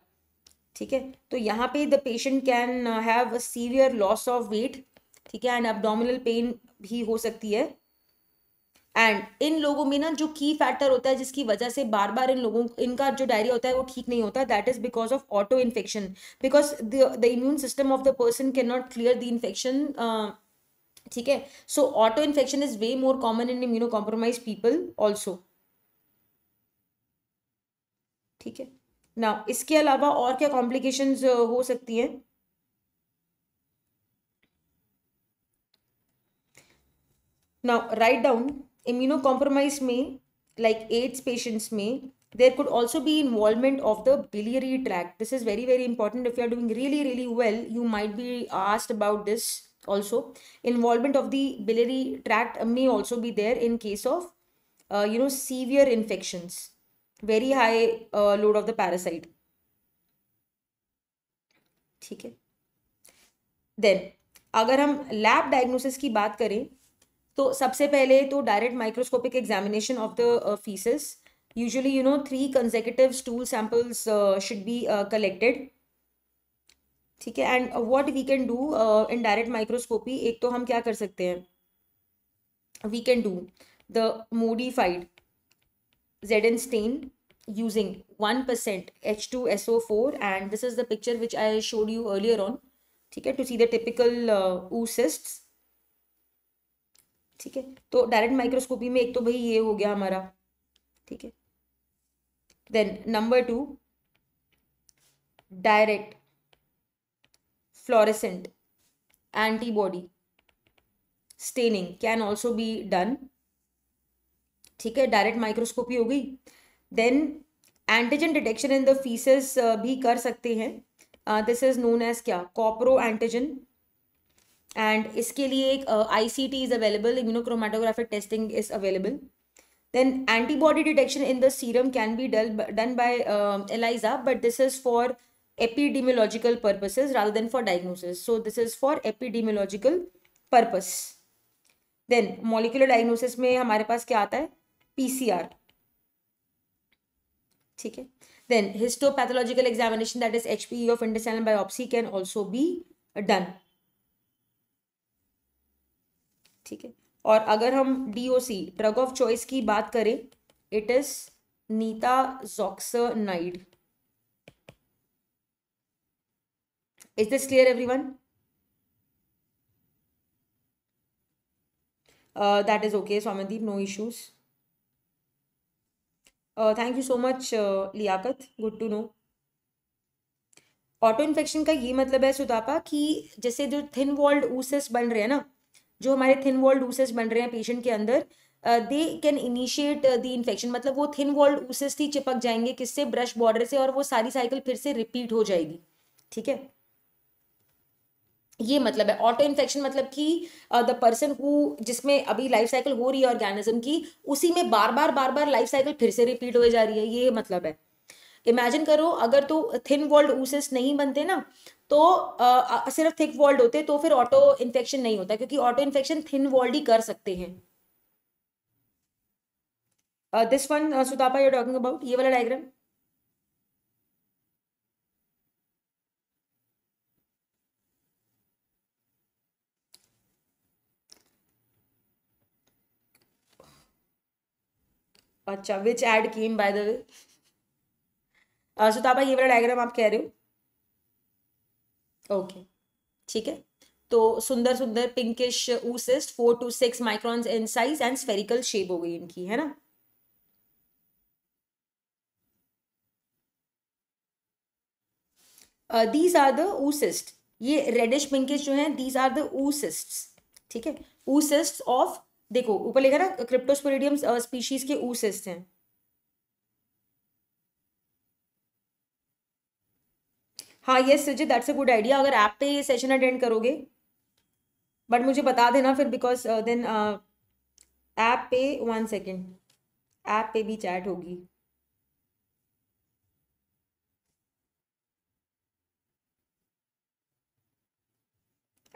ठीक है। तो यहाँ पे the patient can have a severe loss of weight, ठीक है, and abdominal pain भी हो सकती है, एंड इन लोगों में ना जो की फैक्टर होता है जिसकी वजह से बार बार इनका जो डायरिया होता है वो ठीक नहीं होता, that is because of auto infection, because the immune system of the person can not clear the infection. ठीक है. So auto infection is way more common in immunocompromise people also. ठीक है ना. इसके अलावा और क्या कॉम्प्लिकेशंस हो सकती हैं? Now write down. Immuno compromise में like AIDS patients में there could also be involvement of the biliary tract. This is very very important. If you are doing really really well, you might be asked about this also. Involvement of the biliary tract may also be there in case of severe infections, very high load of the parasite. ठीक है. Then अगर हम lab diagnosis की बात करें तो सबसे पहले तो direct microscopic examination of the faeces. Usually 3 consecutive stool samples should be collected. ठीक है. And what we can do in direct microscopy, एक तो हम क्या कर सकते हैं, we can do the modified Zn stain using 1% H2SO4, and this is the picture which I showed you earlier on. ठीक है. To see the typical oocysts. ठीक है. तो डायरेक्ट माइक्रोस्कोपी में एक तो भाई ये हो गया हमारा. ठीक है. Then number 2, direct fluorescent antibody staining can also be done. ठीक है. डायरेक्ट माइक्रोस्कोपी हो गई. Then antigen detection in the faeces भी कर सकते हैं. दिस इज नोन एज क्या, कॉपरो एंटीजन. एंड इसके लिए एक ICT is available, immunochromatographic testing is available. Then antibody detection in the serum can be done by ELISA, but this is for epidemiological purposes rather than for diagnosis. So this is for epidemiological purpose. Then molecular diagnosis में हमारे पास क्या आता है, PCR. ठीक है. Then histopathological examination, that is HPE of intestinal biopsy, can also be done. ठीक है. और अगर हम DOC ड्रग ऑफ चॉइस की बात करें, it is nitazoxanide. Is this clear everyone? That is okay Soumyadeep, no issues. Thank you so much Liaquat, good to know. Auto infection का ये मतलब है सुतापा कि जैसे जो थिन वॉल्ड ऊसेस बन रहे हैं ना, जो हमारे थिन वॉल्ड ऊसेस बन रहे हैं पेशेंट के अंदर, they can initiate the infection. मतलब वो थिन वॉल्ड ऊसेस ही चिपक जाएंगे किससे, ब्रश बॉर्डर से, और वो सारी साइकिल फिर से रिपीट हो जाएगी. ठीक है. ये मतलब है ऑटो इन्फेक्शन, मतलब कि द पर्सन हु, जिसमें अभी लाइफ साइकिल हो रही है ऑर्गेनिज्म की, उसी में बार बार लाइफ साइकिल फिर से रिपीट हो जा रही है, ये मतलब है. इमेजिन करो अगर तो थिन वॉल्ड ऊसेस नहीं बनते ना, तो सिर्फ थिक वॉल्ड होते तो फिर ऑटो इन्फेक्शन नहीं होता, क्योंकि ऑटो इन्फेक्शन थिन वॉल्ड ही कर सकते हैं. This one Sutapa you are talking about, ये वाला डायग्राम. अच्छा, which ad came by the way. Sutapa ये वाला डायग्राम आप कह रहे हो? ओके. ठीक है. तो सुंदर सुंदर pinkish oocyst 4 to 6 microns in size and spherical shape हो गई इनकी, है ना. These are the oocysts. ये रेडिश पिंकिश जो हैं, दीज आर द oocysts. ठीक है. oocysts ऑफ, देखो ऊपर लिखा ना, क्रिप्टोस्पोरिडियम स्पीशीज के oocysts हैं. हाँ yes Sujit, that's a good idea. अगर ऐप पे ये सेशन अटेंड करोगे, बट मुझे बता देना फिर, बिकॉज देन ऐप पे, 1 सेकेंड, ऐप पे भी चैट होगी.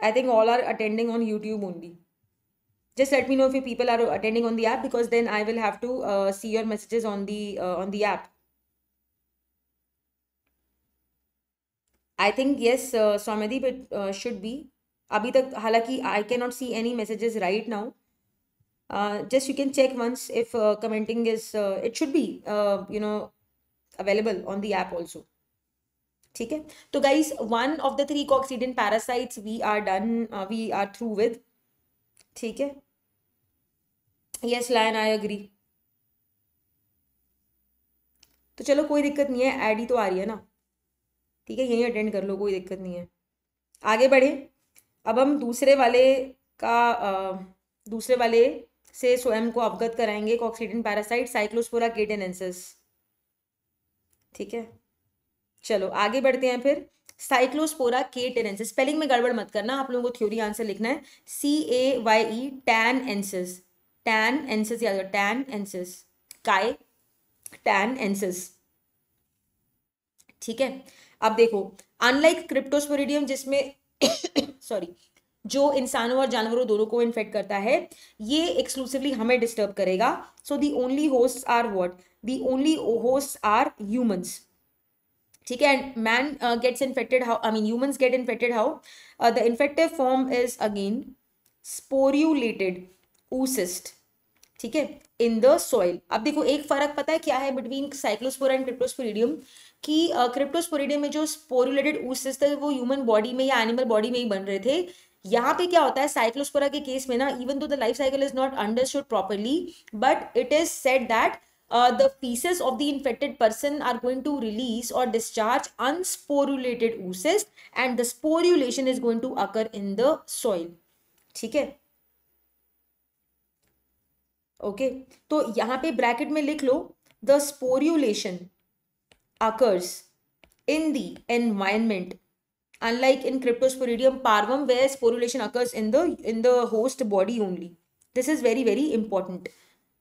I think all are attending on YouTube only. Just let me know if you people are attending on the app, because then I will have to see your messages on the app. I think yes, Swamedi, but should be. अभी तक हालांकि I cannot see any messages right now. Just you can check once if commenting is it should be available on the app also. ठीक है, तो guys, one of the three coccidian parasites we are done, we are through with. ठीक है, yes Lion, I agree. तो चलो कोई दिक्कत नहीं है, एड ही तो आ रही है ना, ठीक है, यहीं अटेंड कर लो, कोई दिक्कत नहीं है, आगे बढ़े। अब हम दूसरे वाले का दूसरे वाले से स्वयं को अवगत कराएंगे, कॉक्सीडियन पैरासाइट साइक्लोस्पोरा केटेनेंसिस। ठीक है, चलो आगे बढ़ते हैं फिर। साइक्लोस्पोरा केटेनेंसिस, स्पेलिंग में गड़बड़ मत करना, आप लोगों को थ्योरी आंसर लिखना है, CAYE, टैन एंसिस, टैन एंसिस याद करो, टैन एंसिस, काय टैन एंसिस। ठीक है, अब देखो, अनलाइक क्रिप्टोस्पोरिडियम जिसमें सॉरी जो इंसानों और जानवरों दोनों को इन्फेक्ट करता है, ये एक्सक्लूसिवली हमें डिस्टर्ब करेगा। So the only host are what, the only host are humans. ठीक है, and man gets infected how, I mean humans get infected how, the infective form is again sporulated oocyst, ठीक है, इन the soil. अब देखो एक फर्क पता है क्या है बिटवीन साइक्लोस्पोरा एंड क्रिप्टोस्पोरिडियम, कि क्रिप्टोस्पोरिडियम में जो स्पोरुलेटेड oocyst थे वो ह्यूमन बॉडी में या एनिमल बॉडी में ही बन रहे थे। यहाँ पे क्या होता है साइक्लोस्पोरा के केस में ना, even though the life cycle is not understood properly, but it is said that the feces of the infected person are going to release or discharge unsporulated oocyst and the sporulation is going to occur in the soil. ठीक है, okay तो यहाँ पे bracket में लिख लो, the sporulation occurs in the environment, unlike in Cryptosporidium parvum where sporulation occurs in the host body only. This is very very important.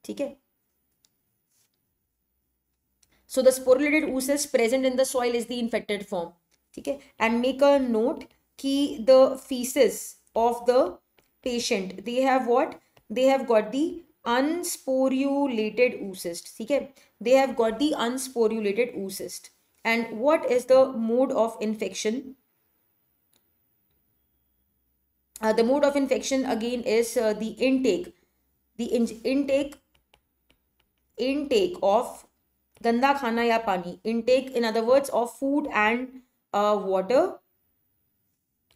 ठीक है, so the sporulated oocyst present in the soil is the infected form. ठीक है, and make a note कि the feces of the patient they have what, they have got the unsporulated oocyst. ठीक है, they have got the unsporulated oocyst. And what is the mode of infection? The mode of infection again is the intake of गंदा खाना या पानी, intake in other words of food and water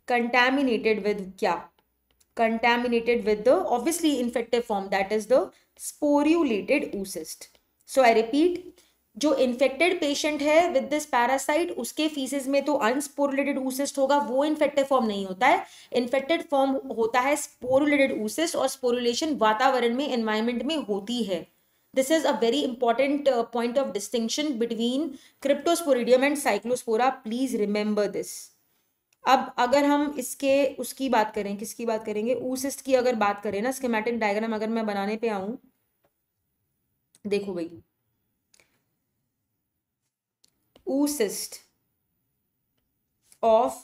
contaminated with क्या, contaminated with the obviously infective form, that is the sporulated oocyst. So I repeat, जो infected patient है with this parasite उसके faeces में तो अनस्पोरुलेटेड oocyst होगा, वो infected form नहीं होता है, इन्फेक्टेड फॉर्म होता है स्पोरुलेटेड oocyst, और स्पोरुलेशन वातावरण में एनवायरमेंट में होती है। This is a very important point of distinction between Cryptosporidium and Cyclospora, please remember this. अब अगर हम इसके उसकी बात करें, किसकी बात करेंगे, oocyst की अगर बात करें ना, स्कीमेटिक डायग्राम अगर मैं बनाने पे आऊं, देखो भाई oocyst of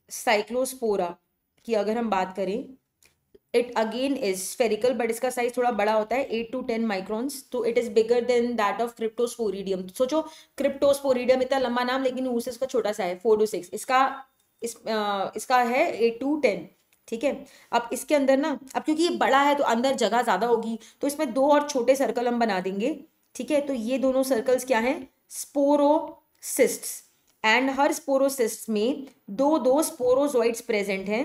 cyclospora की अगर हम बात करें, it again is spherical but इसका साइज थोड़ा बड़ा होता है, 8 to 10 माइक्रॉन्स, तो it is bigger than that of Cryptosporidium. सोचो क्रिप्टोस्पोरिडियम इतना लंबा नाम, लेकिन oocyst का छोटा सा है 4 to 6, इसका है 8 to 10। ठीक है, अब इसके अंदर ना, अब क्योंकि ये बड़ा है तो अंदर जगह ज्यादा होगी, तो इसमें दो और छोटे सर्कल हम बना देंगे। ठीक है, तो ये दोनों सर्कल्स क्या हैं, स्पोरोसिस्ट्स, एंड हर स्पोरोसिस्ट में दो दो स्पोरोजोइड्स प्रेजेंट हैं।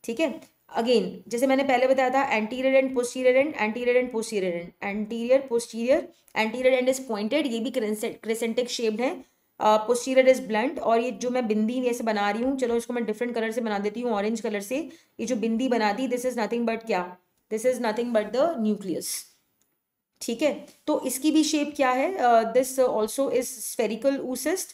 ठीक है, अगेन जैसे मैंने पहले बताया था, anterior and posterior and, anterior and posterior and, anterior posterior, anterior and is pointed, ये भी क्रेसेंटिक शेप्ड है, पोस्टीरियर इज ब्लंट, और ये जो मैं बिंदी ऐसे बना रही हूँ, चलो इसको मैं डिफरेंट कलर से बना देती हूँ, ऑरेंज कलर से, ये जो बिंदी बना दी, दिस इज नथिंग बट क्या, this is nothing but the nucleus. ठीक है, तो इसकी भी शेप क्या है, this also is spherical oocyst,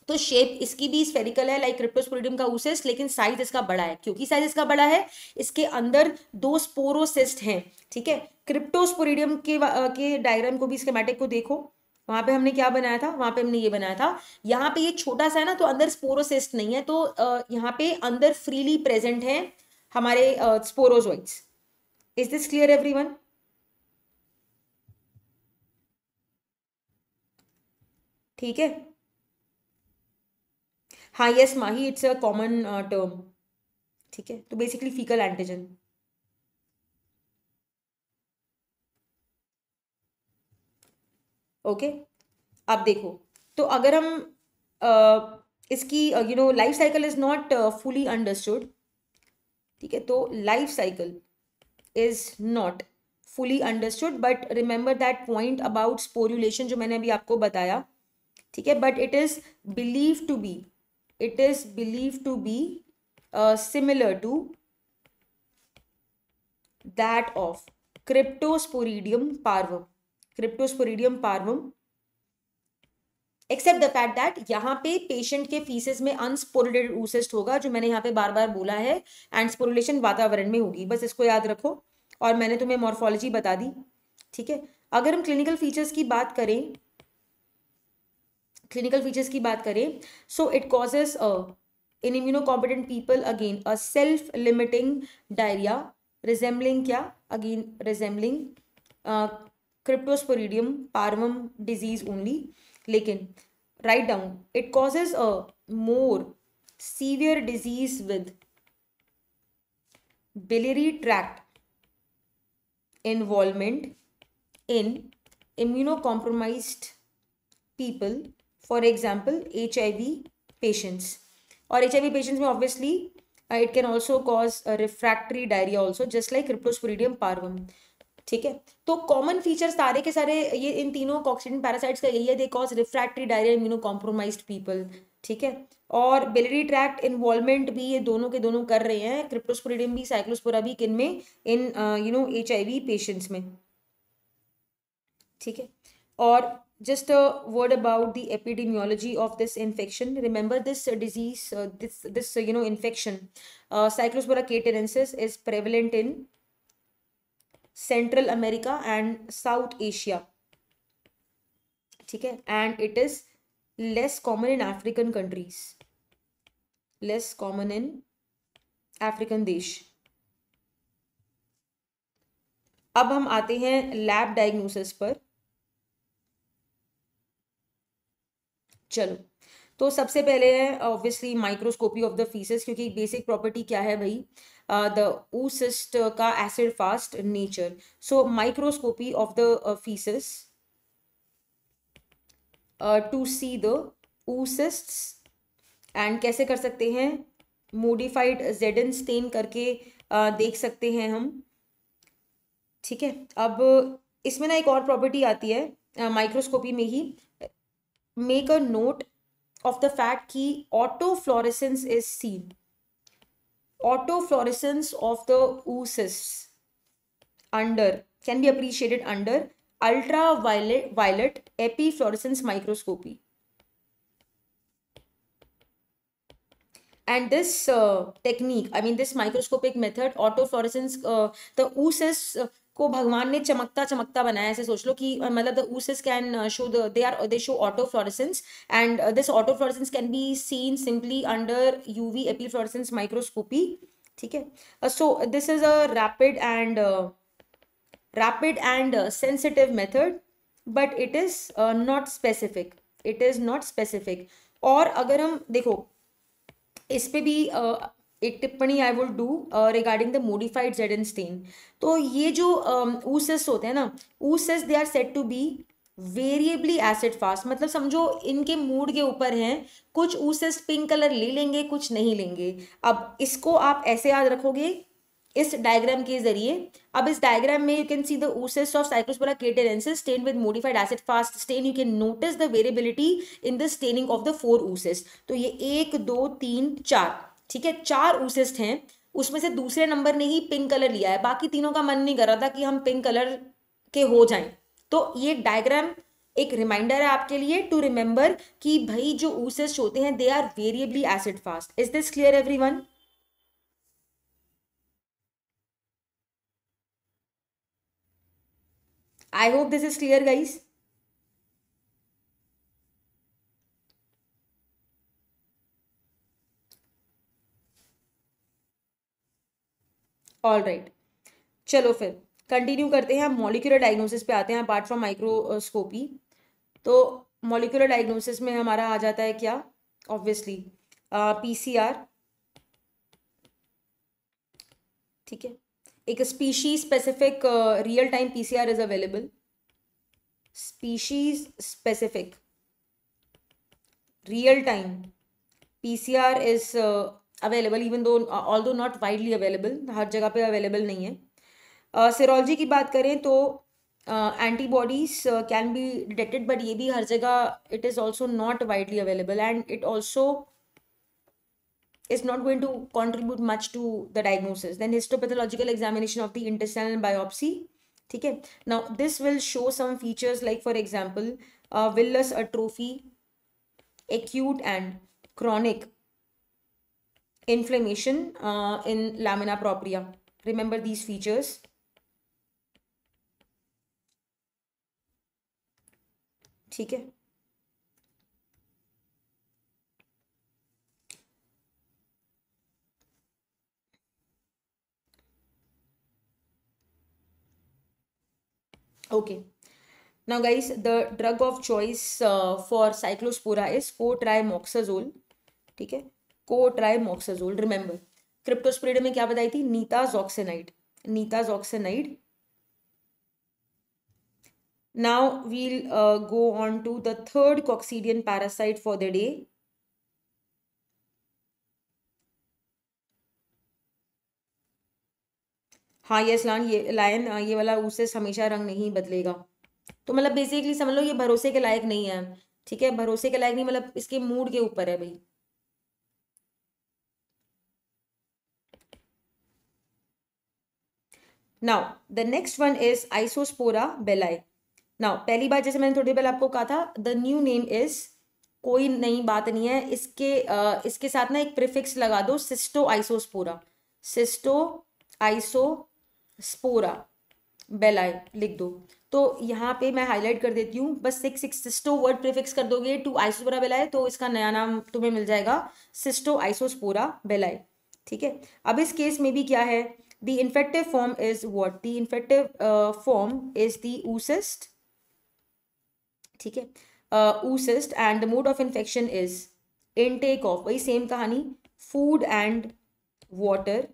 तो शेप इसकी भी स्फेरिकल है लाइक क्रिप्टोस्पोरिडियम का oocyst, लेकिन साइज इसका बड़ा है, क्योंकि साइज इसका बड़ा है, इसके अंदर दो स्पोरोसिस्ट हैं। ठीक है, क्रिप्टोस्पोरिडियम के डायग्राम को भी, स्कीमेटिक को देखो, वहां पे हमने क्या बनाया था, वहां पे हमने ये बनाया था, यहाँ पे ये छोटा सा है ना, तो अंदर स्पोरोसिस्ट नहीं है, तो यहाँ पे अंदर फ्रीली प्रेजेंट है हमारे sporozoites. Is this clear everyone? ठीक है, हाँ yes Mahi, it's a common term. ठीक है, तो बेसिकली फीकल एंटीजन। ओके, अब देखो, तो अगर हम इसकी life cycle is not fully understood, ठीक है, तो life cycle is not fully understood, but remember that point about sporulation जो मैंने अभी आपको बताया, ठीक है, but it is believed to be similar to that of cryptosporidium parvum, except the fact that यहाँ पे पेशेंट के फीसेस में अनस्पोरुलेटेड oocyst होगा, जो मैंने यहाँ पे बार बार बोला है, एंड स्पोरुलेशन वातावरण में होगी, बस इसको याद रखो, और मैंने तुम्हें मॉर्फोलॉजी बता दी, ठीक है। अगर हम क्लिनिकल फीचर्स की बात करें, so it causes in immunocompetent people again a self limiting diarrhoea resembling cryptosporidium parvum disease only, लेकिन write down, it causes a more severe disease with biliary tract involvement in immunocompromised people, for example HIV patients, और HIV patients में obviously it can also cause a refractory diarrhea also, just like cryptosporidium parvum, ठीक है। तो common features सारे के सारे ये इन तीनों कॉक्सीडियन पैरासाइट्स का यही है, they cause refractory diarrhoea immuno compromised people, ठीक है, और बिलियरी ट्रैक्ट इन्वॉल्वमेंट भी ये दोनों के दोनों कर रहे हैं, क्रिप्टोस्पोरिडियम भी साइक्लोस्पोरा भी, किन में, इन HIV पेशेंट्स में, ठीक है। और just a word about the epidemiology of this infection. Remember this disease, this infection, Cyclospora catarrhensis is prevalent in central America and south Asia, ठीक है, and it is less common in African countries, less common in African देश। अब हम आते हैं lab diagnosis पर। चलो, तो सबसे पहले है obviously microscopy of the faeces, क्योंकि बेसिक प्रॉपर्टी क्या है भाई, द oocyst का acid fast nature, so microscopy of the faeces to see the oocysts, and कैसे कर सकते हैं, मोडिफाइड जेडन स्टेन करके देख सकते हैं हम, ठीक है। अब इसमें ना एक और प्रॉपर्टी आती है माइक्रोस्कोपी में ही, make a note of the fact कि autofluorescence is seen, autofluorescence of the oocysts under can be appreciated under ultraviolet epifluorescence microscopy, and this technique, I mean this microscopic method autofluorescence, the oocysts को भगवान ने चमकता चमकता बनाया, ऐसे सोच लो कि मतलब the oocysts can show they show autofluorescence, and this autofluorescence can be seen simply under UV epifluorescence microscopy, ठीक है। So this is a rapid and sensitive method, but it is not specific, और अगर हम देखो इस पे भी एक टिप्पणी I would do regarding the modified ZN stain, तो ये जो oocysts होते हैं ना, oocysts they are said to be variably acid fast, मतलब समझो इनके मूड के ऊपर हैं, कुछ oocysts पिंक कलर ले लेंगे, कुछ नहीं लेंगे। अब इसको आप ऐसे याद रखोगे इस डायग्राम के जरिए। अब इस डायग्राम में you can see the oocysts of Cyclospora catarrhensis stained with modified acid fast stain, you can notice the variability in the staining of the 4 oocysts, तो ये 1 2 3 4, ठीक है, 4 oocysts हैं, उसमें से दूसरे नंबर ने ही पिंक कलर लिया है, बाकी तीनों का मन नहीं कर रहा था कि हम पिंक कलर के हो जाएं। तो ये डायग्राम एक रिमाइंडर है आपके लिए टू रिमेंबर कि भाई जो oocysts होते हैं they are variably acid fast. Is this clear everyone? I hope this is clear, guys. All right, चलो फिर कंटिन्यू करते हैं, हम मॉलिक्यूलर डायग्नोसिस पे आते हैं अपार्ट फ्रॉम माइक्रोस्कोपी। तो मॉलिक्यूलर डायग्नोसिस में हमारा आ जाता है क्या, ऑब्वियसली पीसीआर, ठीक है, एक species specific real time PCR is available, species specific real time PCR is available, even though although not widely available, हर जगह पे available नहीं है। serology की बात करें तो antibodies can be detected, but ये भी हर जगह it is also not widely available, and it also is not going to contribute much to the diagnosis. Then histopathological examination of the intestinal biopsy, ठीक है। Now this will show some features like, for example, villus atrophy, acute and chronic inflammation in lamina propria. Remember these features. ठीक है। Okay. Now guys, the drug of choice for cyclospora is cotrimoxazole, ठीक है, cotrimoxazole. Remember, Cryptosporidium में क्या बताई थी? नीताजॉक्सिनाइड, नीताजॉक्सिनाइड. Now we'll go on to the third coccidian parasite for the day. हाँ yes lion, ये वाला उससे हमेशा रंग नहीं बदलेगा. तो मतलब बेसिकली समझ लो ये भरोसे के लायक नहीं है, ठीक है, भरोसे के लायक नहीं, मतलब इसके मूड के ऊपर है भाई. Now the next one is isospora belli. Now पहली बार जैसे मैंने थोड़ी देर पहले आपको कहा था, द न्यू नेम इज, कोई नई बात नहीं है, इसके साथ ना एक प्रीफिक्स लगा दो, सिस्टो आइसोस्पोरा, सिस्टो आइसोस्पोरा बेलाई लिख दो. तो यहाँ पे मैं हाईलाइट कर देती हूँ, बस सिस्टो वर्ड प्रीफिक्स कर दोगे टू आइसोस्पोरा बेलाई, तो इसका नया नाम तुम्हें मिल जाएगा सिस्टो आइसोस्पोरा बेलाई, ठीक है. अब इस केस में भी क्या है, the infective form is what, the infective form is the oocyst, ठीक है, oocyst, and the mode of infection is intake of, वही सेम कहानी, food and water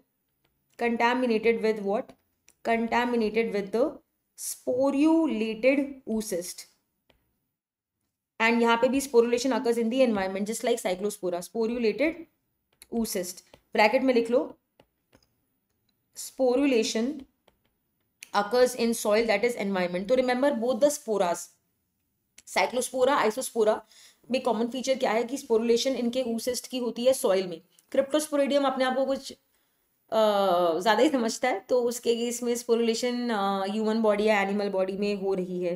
contaminated with what, contaminated with the sporulated oocyst. And यहाँ पे भी sporulation occurs in the environment just like cyclospora, sporulated oocyst. Bracket में लिख लो, sporulation occurs in soil, that is environment. तो remember both the sporas, cyclospora, isospora में common feature क्या है कि स्पोरुलेशन इनके oocyst की होती है सॉइल में. क्रिप्टोस्पोरिडियम अपने आप को कुछ ज़्यादा ही समझता है, तो उसके केस में स्पोरुलेशन ह्यूमन बॉडी या एनिमल बॉडी में हो रही है,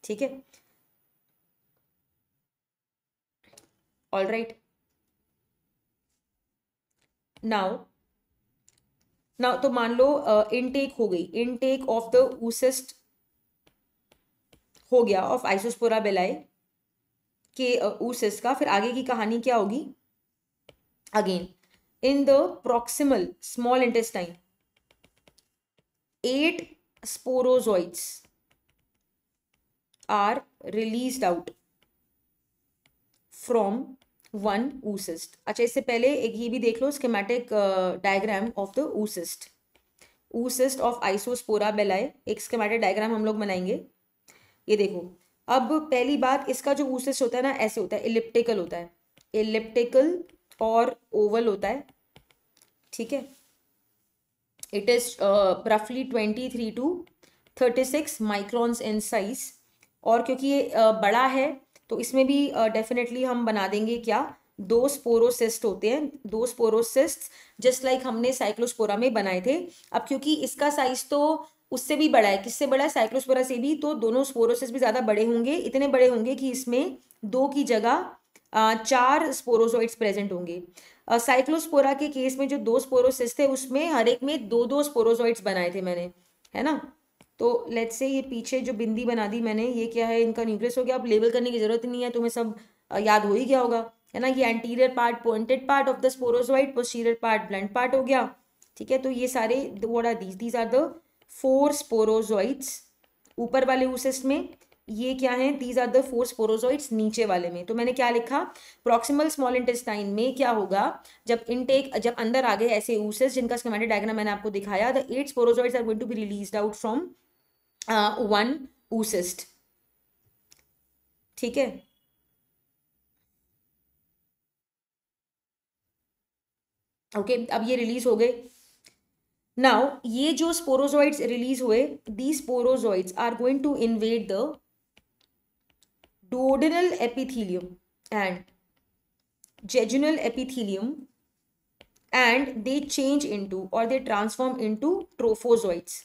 ठीक है. All right. नाउ तो मान लो इनटेक हो गई, इनटेक ऑफ द oocyst हो गया ऑफ आइसोस्पोरा बेलाई के oocyst का, फिर आगे की कहानी क्या होगी. Again in the proximal small intestine, 8 sporozoids are released out from one oocyst. अच्छा, इससे पहले एक ये भी देख लो schematic diagram of the oocyst of Isospora belli. एक schematic diagram हम लोग बनाएंगे. ये देखो, अब पहली बात, इसका जो oocyst होता है ना, ऐसे होता है, elliptical होता है, elliptical और ओवल होता है, ठीक है. इट इज रफली 23 to 36 माइक्रॉन्स इन साइज. और क्योंकि ये बड़ा है तो इसमें भी डेफिनेटली हम बना देंगे क्या, 2 स्पोरोसिस्ट होते हैं, 2 स्पोरोसिस्ट जस्ट लाइक हमने साइक्लोस्पोरा में बनाए थे. अब क्योंकि इसका साइज तो उससे भी बड़ा है, किससे बड़ा है, साइक्लोस्पोरा से भी, तो दोनों स्पोरोसिस्ट भी ज़्यादा बड़े होंगे, इतने बड़े होंगे कि इसमें 2 की जगह 4 स्पोरोजोइड्स प्रेजेंट होंगे. साइक्लोस्पोरा के केस में जो 2 स्पोरोसिस्ट थे उसमें हर एक में 2 स्पोरोजोइड्स बनाए थे मैंने, है ना. तो लेट्स से ये पीछे जो बिंदी बना दी मैंने, ये क्या है, इनका न्यूक्लियस हो गया. अब लेबल करने की जरूरत नहीं है, तुम्हें सब याद हो ही गया होगा, है ना. ये anterior part pointed part of the sporozoite, posterior part blunt part हो गया, ठीक है. तो ये सारे what are these are the 4 sporozoites ऊपर वाले oocyst में. ये क्या है, दीज आर द 4 स्पोरोजोइड्स नीचे वाले में. तो मैंने क्या लिखा, प्रॉक्सिमल स्मॉल इंटेस्टाइन में क्या होगा, जब अंदर आ गए ऐसे oocysts जिनका स्कीमेटिक डायग्राम मैंने आपको दिखाया, the 8 sporozoites are going to be released out from 1 oocyst. ठीक है। ओके, अब ये रिलीज हो गए। नाउ ये जो स्पोरोजोइड्स रिलीज हुए, the sporozoites are going to invade the duodenal epithelium and jejunal epithelium, and they change into or they transform into trophozoites,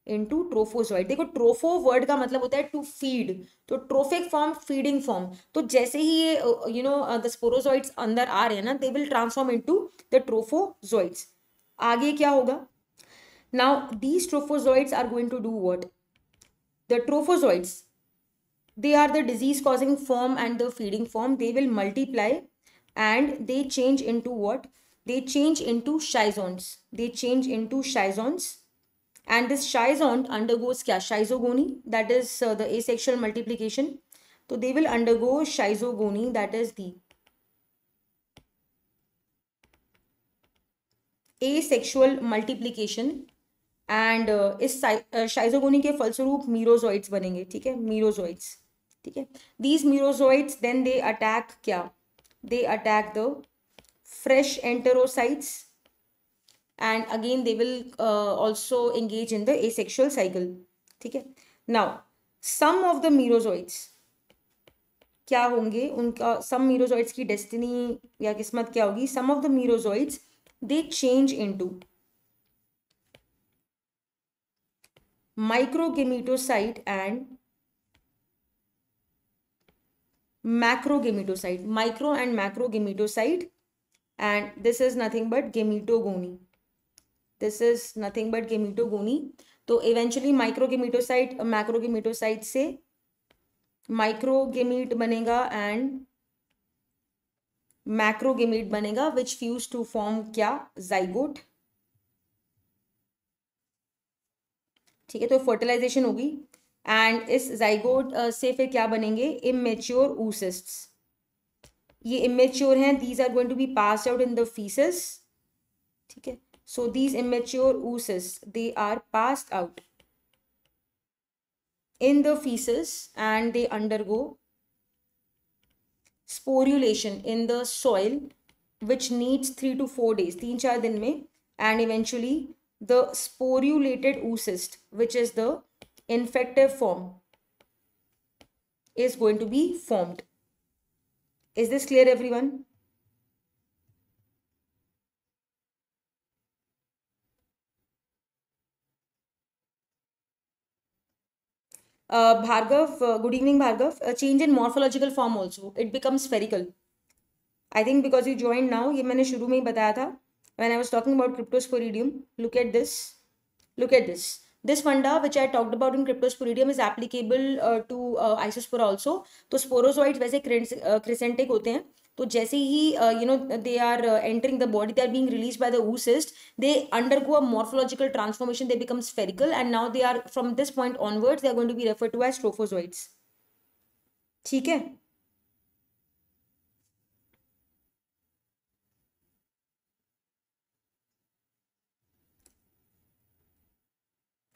into trophozoite। देखो ट्रोफो वर्ड का मतलब होता है टू फीड, तो ट्रोफिक फॉर्म, फीडिंग फॉर्म। तो जैसे ही ये the sporozoites अंदर आ रहे हैं ना, they will transform into the trophozoites. आगे क्या होगा? Now these trophozoites are going to do what? The trophozoites, they are the disease causing form and the feeding form. They will multiply and they change into what? They change into schizons. They change into schizons, and this schizon undergoes kya? Schizogony, that is the asexual multiplication. So they will undergo schizogony, that is the asexual multiplication, and इस शाइजोगोनी के फलस्वरूप मीरोजोइड्स बनेंगे। ठीक है, merozoites. ठीक है, these merozoites then they attack क्या? They attack the fresh enterocytes, and again they will also engage in the asexual cycle. ठीक है, now some of the merozoites क्या होंगे, उनका सम मीरोजोइड्स की डेस्टिनी या किस्मत क्या होगी? Some of the merozoites they change into microgametocyte and macrogametocyte, micro and macrogametocyte, and this is nothing but gametogony, this is nothing but gametogony। तो eventually microgametocyte macrogametocyte से microgamete बनेगा and macrogamete बनेगा, which fuse to form क्या? zygote। ठीक है, तो fertilisation होगी, and इस जाइगोट से फिर क्या बनेंगे? Immature oocysts। ये इमेच्योर हैं, these are going to be passed out in the faeces. ठीक है, so these immature oocysts they are passed out in the faeces and they undergo sporulation in the soil which needs 3 to 4 days, 3-4 दिन में, and eventually the sporulated oocyst, which is the infective form, is going to be formed। Is this clear, everyone? Bhargav, good evening, Bhargav. A change in morphological form also, it becomes spherical। I think because you joined now, ये मैंने शुरू में ही बताया था when I was talking about cryptosporidium। Look at this, look at this। This funda which I talked about in cryptosporidium is applicable to isospora also। तो sporozoids वैसे crescentic होते हैं, तो जैसे ही they are entering the body, they are being released by the oocyst, they undergo a morphological transformation, they become spherical, and now they are, from this point onwards, they are going to be referred to as trophozoids। ठीक है,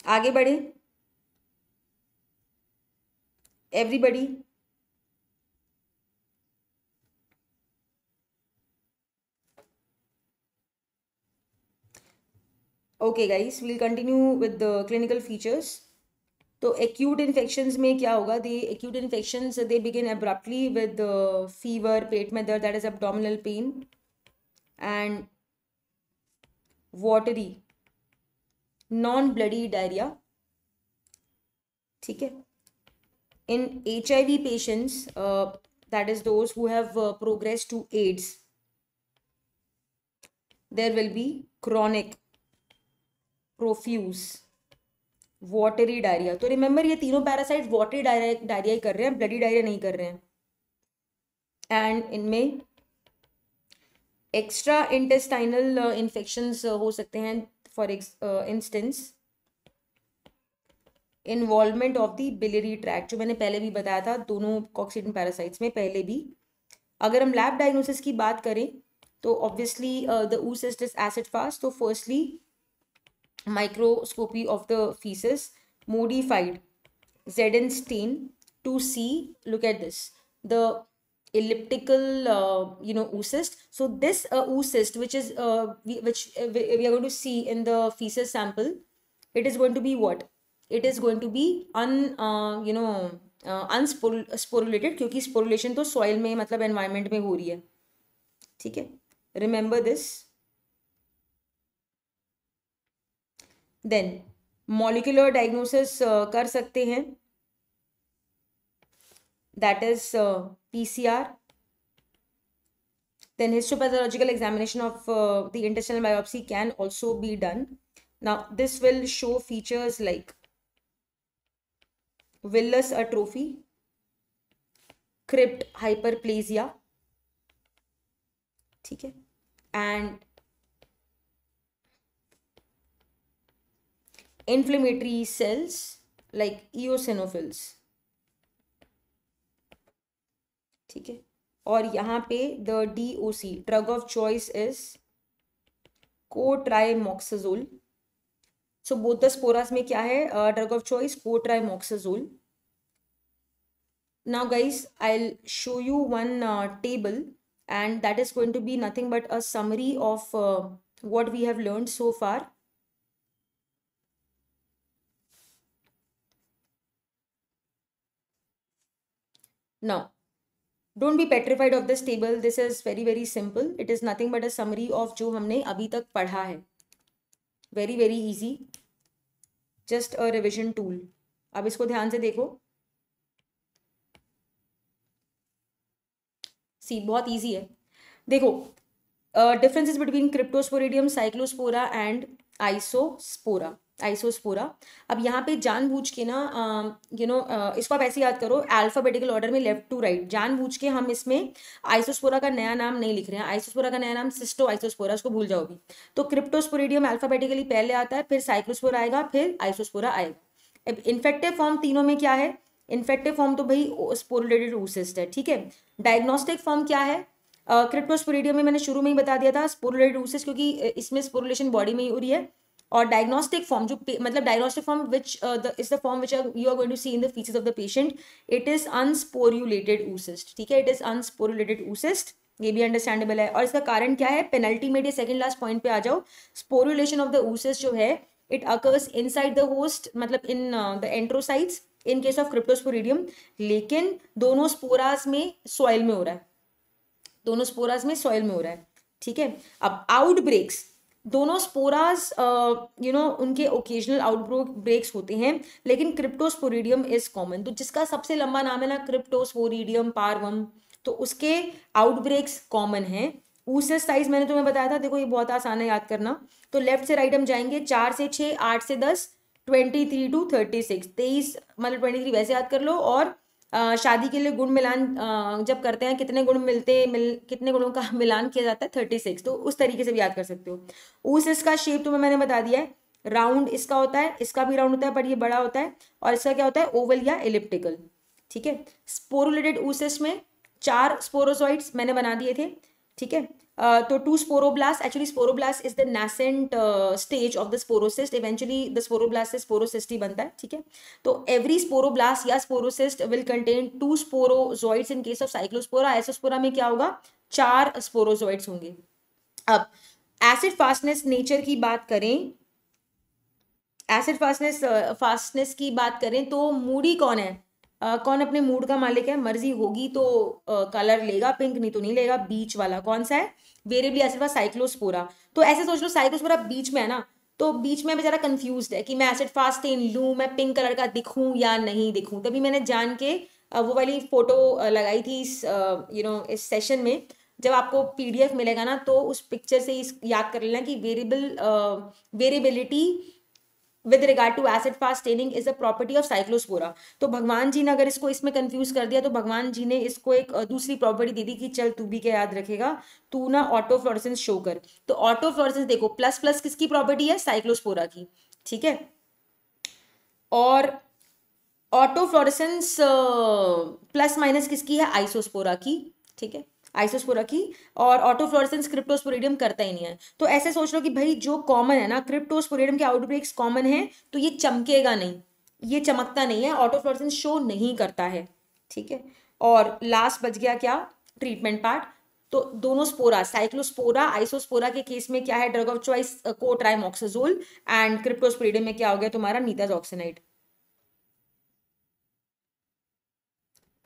आगे बढ़े everybody. Okay guys, will continue with the clinical features. तो acute infections में क्या होगा? The acute infections they begin abruptly with fever, पेट में दर्द, that is abdominal pain, and watery non bloody diarrhoea. ठीक है, in HIV patients, that is those who have progressed to AIDS, there will be chronic profuse watery diarrhea। तो remember ये तीनों parasite watery diarrhoea ही कर रहे हैं, bloody diarrhoea नहीं कर रहे हैं। एंड इनमें एक्स्ट्रा इंटेस्टाइनल इन्फेक्शंस हो सकते हैं, for instance involvement of the biliary tract, जो मैंने पहले भी बताया था दोनों कॉक्सीडियन पैरासाइट्स में पहले भी। अगर हम लैब डायग्नोसिस की बात करें तो obviously the oocyst is acid fast। तो firstly microscopy of the faeces, modified Zeden stain to see, look at this, the elliptical oocyst. So this oocyst, which is we are going to see in the feces sample, it is going to be what? It is going to be unsporulated, क्योंकि sporulation तो soil में मतलब environment में हो रही है, ठीक है, remember this. Then molecular diagnosis कर सकते हैं, that is PCR. Then histopathological examination of the intestinal biopsy can also be done. Now this will show features like villus atrophy, crypt hyperplasia, ठीक है, and inflammatory cells like eosinophils, ठीक है. और यहाँ पे the DOC drug of choice is cotrimoxazole. So both the sporas में क्या है drug of choice? Cotrimoxazole. Now guys I will show you one table and that is going to be nothing but a summary of what we have learned so far. Now don't be petrified of this table. This is very very simple. It is nothing but a summary of जो हमने अभी तक पढ़ा है. Very very easy. Just a revision tool. अब इसको ध्यान से देखो. See, बहुत easy है. देखो differences between Cryptosporidium, Cyclospora and Isospora. अब यहाँ पे जानबूझ के ना इसको आप ऐसे याद करो, अल्फाबेटिकल ऑर्डर में लेफ्ट टू राइट. जानबूझ के हम इसमें आइसोस्पोरा का नया नाम नहीं लिख रहे हैं. आइसोस्पोरा का नया नाम सिस्टो आइसोस्पोरा, उसको भूल जाओ भी. तो क्रिप्टोस्पोरिडियम अल्फाबेटिकली पहले आता है, फिर साइक्लोस्पोरा आएगा, फिर आइसोस्पोरा आएगा. इन्फेक्टिव फॉर्म तीनों में क्या है? इन्फेक्टिव फॉर्म तो भाई स्पोरुलेटेड oocyst है, ठीक है. डायग्नोस्टिक फॉर्म क्या है? क्रिप्टोस्पोरिडियम में मैंने शुरू में ही बता दिया था, स्पोरुलेटेड oocyst, क्योंकि इसमें स्पोरुलेशन बॉडी में ही हो रही है. और डायग्नोस्टिक फॉर्म जो मतलब diagnostic form which is the form which you are going to see in the features of the patient. It is unsporulated oocyst, ठीक है. इट इज अनस्पोरुलेटेड oocyst, ये भी अंडरस्टैंडेबल है. और इसका कारण क्या है? पेनल्टीमेट या सेकंड लास्ट पॉइंट पे आ जाओ. स्पोरुलेशन ऑफ द oocyst जो है it occurs inside the host, मतलब in the enterocytes in case of cryptosporidium. लेकिन दोनों स्पोरास में सॉइल में हो रहा है, दोनों स्पोरास में सॉइल में हो रहा है, ठीक है. अब आउटब्रेक्स, दोनों स्पोरास उनके ओकेजनल आउटब्रेक्स होते हैं, लेकिन क्रिप्टोस्पोरिडियम इज कॉमन. तो जिसका सबसे लंबा नाम है ना क्रिप्टोस्पोरिडियम पार्वम, तो उसके आउटब्रेक्स कॉमन हैं. oocyst साइज मैंने तुम्हें बताया था, देखो ये बहुत आसान है याद करना. तो लेफ्ट से राइट हम जाएंगे, 4 से 6, 8 से 10, 23 to 36, 23 मतलब 23 वैसे याद कर लो. और शादी के लिए गुण मिलान जब करते हैं, कितने गुण कितने गुणों का मिलान किया जाता है? 36. तो उस तरीके से भी याद कर सकते हो. oocyst का शेप तुम्हें मैंने बता दिया है, राउंड इसका होता है, इसका भी राउंड होता है पर ये बड़ा होता है. और इसका क्या होता है? ओवल या एलिप्टिकल, ठीक है. स्पोरुलेटेड oocyst में 4 स्पोरोजॉइड्स मैंने बना दिए थे, ठीक है. तो 2 sporoblast, actually sporoblast is the nascent stage of the sporocyst. Eventually the sporoblast से स्पोरोसिस्ट ही बनता है, ठीक है. तो एवरी स्पोरोब्लास्ट या sporocyst will contain 2 sporozoites. In case of cyclospora, isospora में क्या होगा? 4 स्पोरोजॉइड्स होंगे. अब एसिड फास्टनेस नेचर की बात करें, एसिड फास्टनेस की बात करें तो मूडी कौन है? कौन अपने मूड का मालिक है? मर्जी होगी तो कलर लेगा पिंक, नहीं तो नहीं लेगा. बीच वाला कौन सा है? वेरिएबली एसिड फास्ट साइक्लोस्पोरा. तो ऐसे सोच लो साइक्लोस्पोरा बीच में है ना, तो बीच में बेचारा कंफ्यूज्ड है कि मैं एसिड फास्टेन लूँ, मैं पिंक कलर का दिखूँ या नहीं दिखूँ. तभी मैंने जान के वो वाली फोटो लगाई थी इस सेशन में. जब आपको PDF मिलेगा ना, तो उस पिक्चर से याद कर लेना कि variability with regard to acid fast staining is a property of Cyclospora. तो भगवान जी ने अगर इसको इसमें कंफ्यूज कर दिया, तो भगवान जी ने इसको एक दूसरी प्रॉपर्टी दे दी कि चल तू भी क्या याद रखेगा, तू ना ऑटो फ्लोरेसेंस शो कर. तो ऑटो फ्लोरेसेंस देखो, प्लस प्लस किसकी प्रॉपर्टी है? साइक्लोस्पोरा की, ठीक है. और ऑटो फ्लोरेसेंस प्लस माइनस किसकी है? आइसोस्पोरा की, ठीक है, आइसोस्पोरा की. और ऑटो फ्लोरेसेंस क्रिप्टोस्पोरिडियम करता ही नहीं है. तो ऐसे सोच लो कि भाई जो कॉमन है ना, क्रिप्टोस्पोरिडियम के आउटब्रेक्स कॉमन है, तो ये चमकेगा नहीं, ये चमकता नहीं है, ऑटो फ्लोरेसेंस शो नहीं करता है, ठीक है। और लास्ट बच गया क्या, ट्रीटमेंट पार्ट। तो दोनों स्पोरा, साइक्लोस्पोरा आइसोस्पोरा के केस में क्या है, drug of choice cotrimoxazole, and cryptosporidium में क्या हो गया तुम्हारा, नीताजॉक्सिनाइड।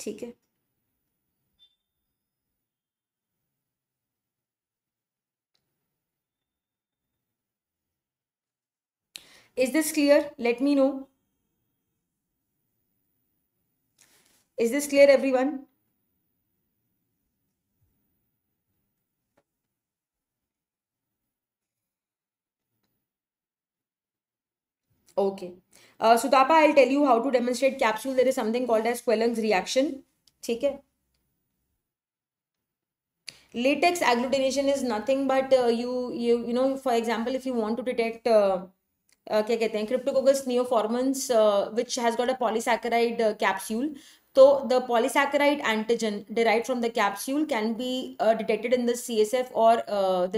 ठीक है। Is this clear, let me know. Is this clear everyone? Okay. Sudapa, I'll tell you how to demonstrate capsule. There is something called as Quelling's reaction. ठीक है. Latex agglutination is nothing but you know, for example, if you want to detect क्या कहते हैं, Cryptococcus neoformans, which has got a polysaccharide capsule. So the polysaccharide antigen derived from the capsule can be detected in the CSF or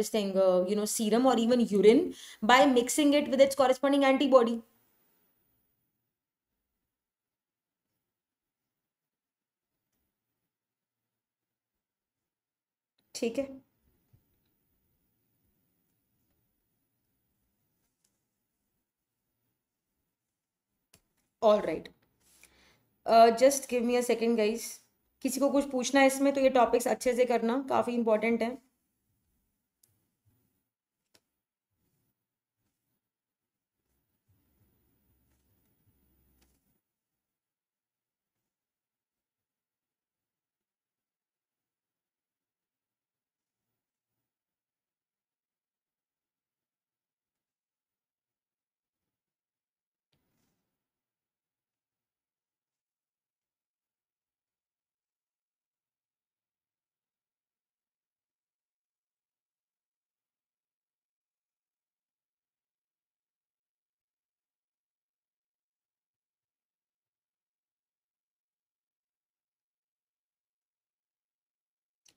this thing, you know, serum or even urine by mixing it with its corresponding antibody. ठीक है. All right. Just give me a second guys. किसी को कुछ पूछना है इसमें तो ये टॉपिक्स अच्छे से करना, काफ़ी इंपॉर्टेंट है.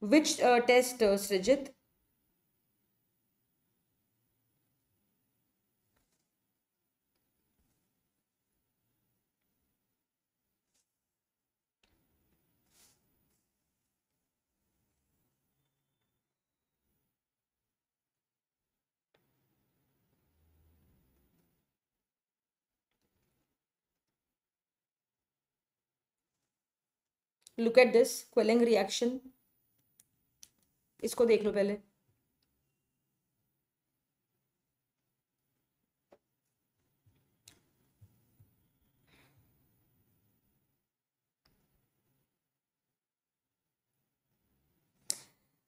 Which test Srijit? Look at this quellung reaction. इसको देख लो पहले.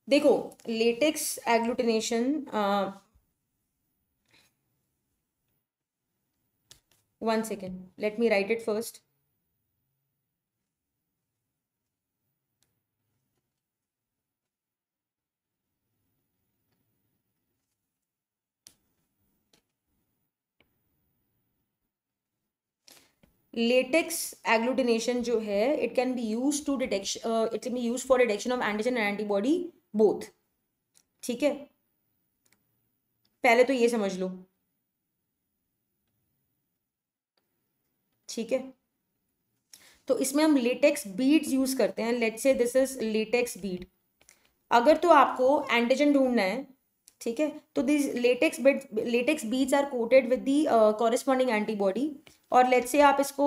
देखो, latex agglutination, one second, let me write it first. Latex agglutination जो है, it can be use to detection, it can be use for detection of antigen and antibody both. ठीक है, पहले तो ये समझ लो. ठीक है, तो इसमें हम लेटेक्स बीड्स यूज करते हैं. Let's say this is latex Beed. अगर तो आपको एंटीजन ढूंढना है, ठीक है, तो this latex beads are coated with the corresponding antibody. और लेट्स से आप इसको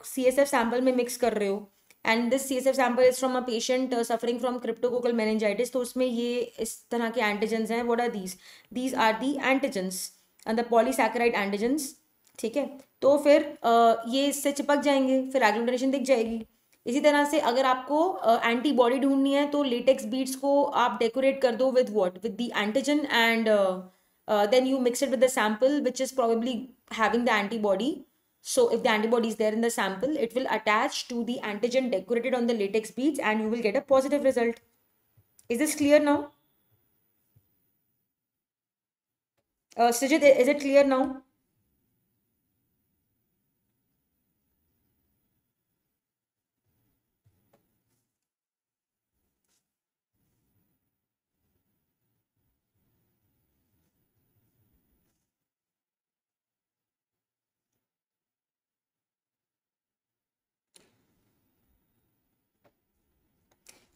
CSF सैंपल में मिक्स कर रहे हो, and this CSF sample is from a patient suffering from cryptococcal meningitis. तो उसमें ये इस तरह के एंटीजन्स हैं. What are these? These are the antigens and the polysaccharide antigens. ठीक है, तो फिर ये इससे चिपक जाएंगे, फिर एग्लूटिनेशन दिख जाएगी. इसी तरह से अगर आपको एंटीबॉडी ढूंढनी है तो लेटेक्स बीड्स को आप डेकोरेट कर दो with what, with the antigen, and then you mix it with the sample which is probably having the antibody. So if the antibody is there in the sample, it will attach to the antigen decorated on the latex beads and you will get a positive result. Is this clear now? Srijit, is it clear now?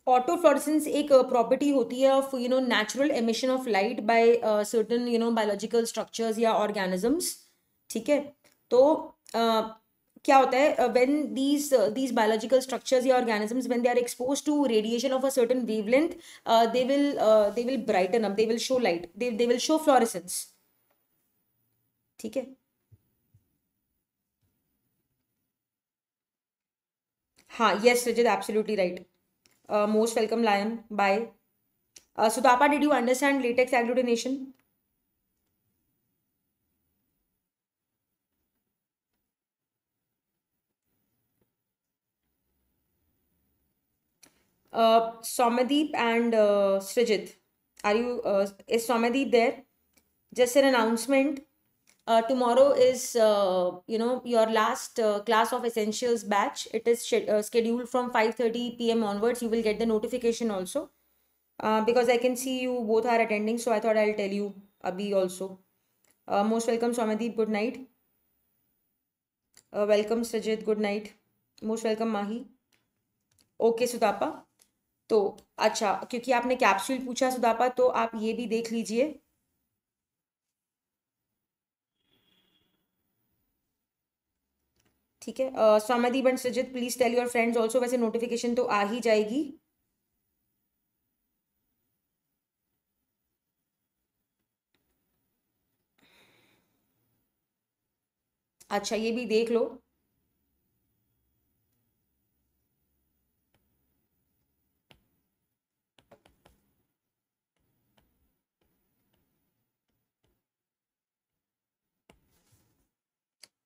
Autofluorescence एक property होती है of natural emission of light by certain biological structures या organisms, ठीक है। तो क्या होता है व्हेन दीज बायोलॉजिकल स्ट्रक्चर्स या organisms when they are expose to radiation of a certain wavelength, they will brighten up, they will show light, they will show fluorescence, ठीक है। हाँ, yes, Rajat, absolutely right. Most welcome, Lion. Bye. Sudapa, did you understand latex agglutination? Somadeep and Srijit, is Somadeep there? Just an announcement. Tomorrow is, your last class of essentials batch. It is scheduled from 5:30 p.m. onwards. You will get the notification also. Because I can see you both are attending, so I thought I'll tell you Abhi also. Most welcome, Somadeep. Good night. Welcome Sajid, good night. Most welcome Mahi. Okay Sudapa, तो अच्छा, क्योंकि आपने capsule पूछा सुदापा, तो आप ये भी देख लीजिए। ठीक है, Soumyadeep and Sajid, please tell your friends also. वैसे नोटिफिकेशन तो आ ही जाएगी। अच्छा, ये भी देख लो।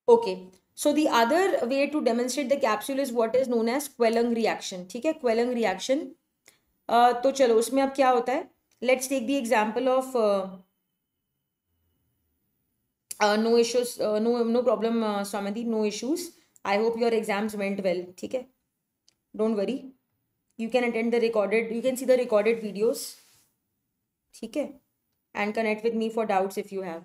Okay, so the other way to demonstrate the capsule is what is known as quellung reaction, ठीक है, क्वेलंग रिएक्शन। तो चलो, उसमें अब क्या होता है, let's take the example of no issues, no problem स्वामदी, no issues. I hope your exams went well, ठीक है, don't worry, you can attend the recorded, you can see the recorded videos, ठीक है, and connect with me for doubts if you have.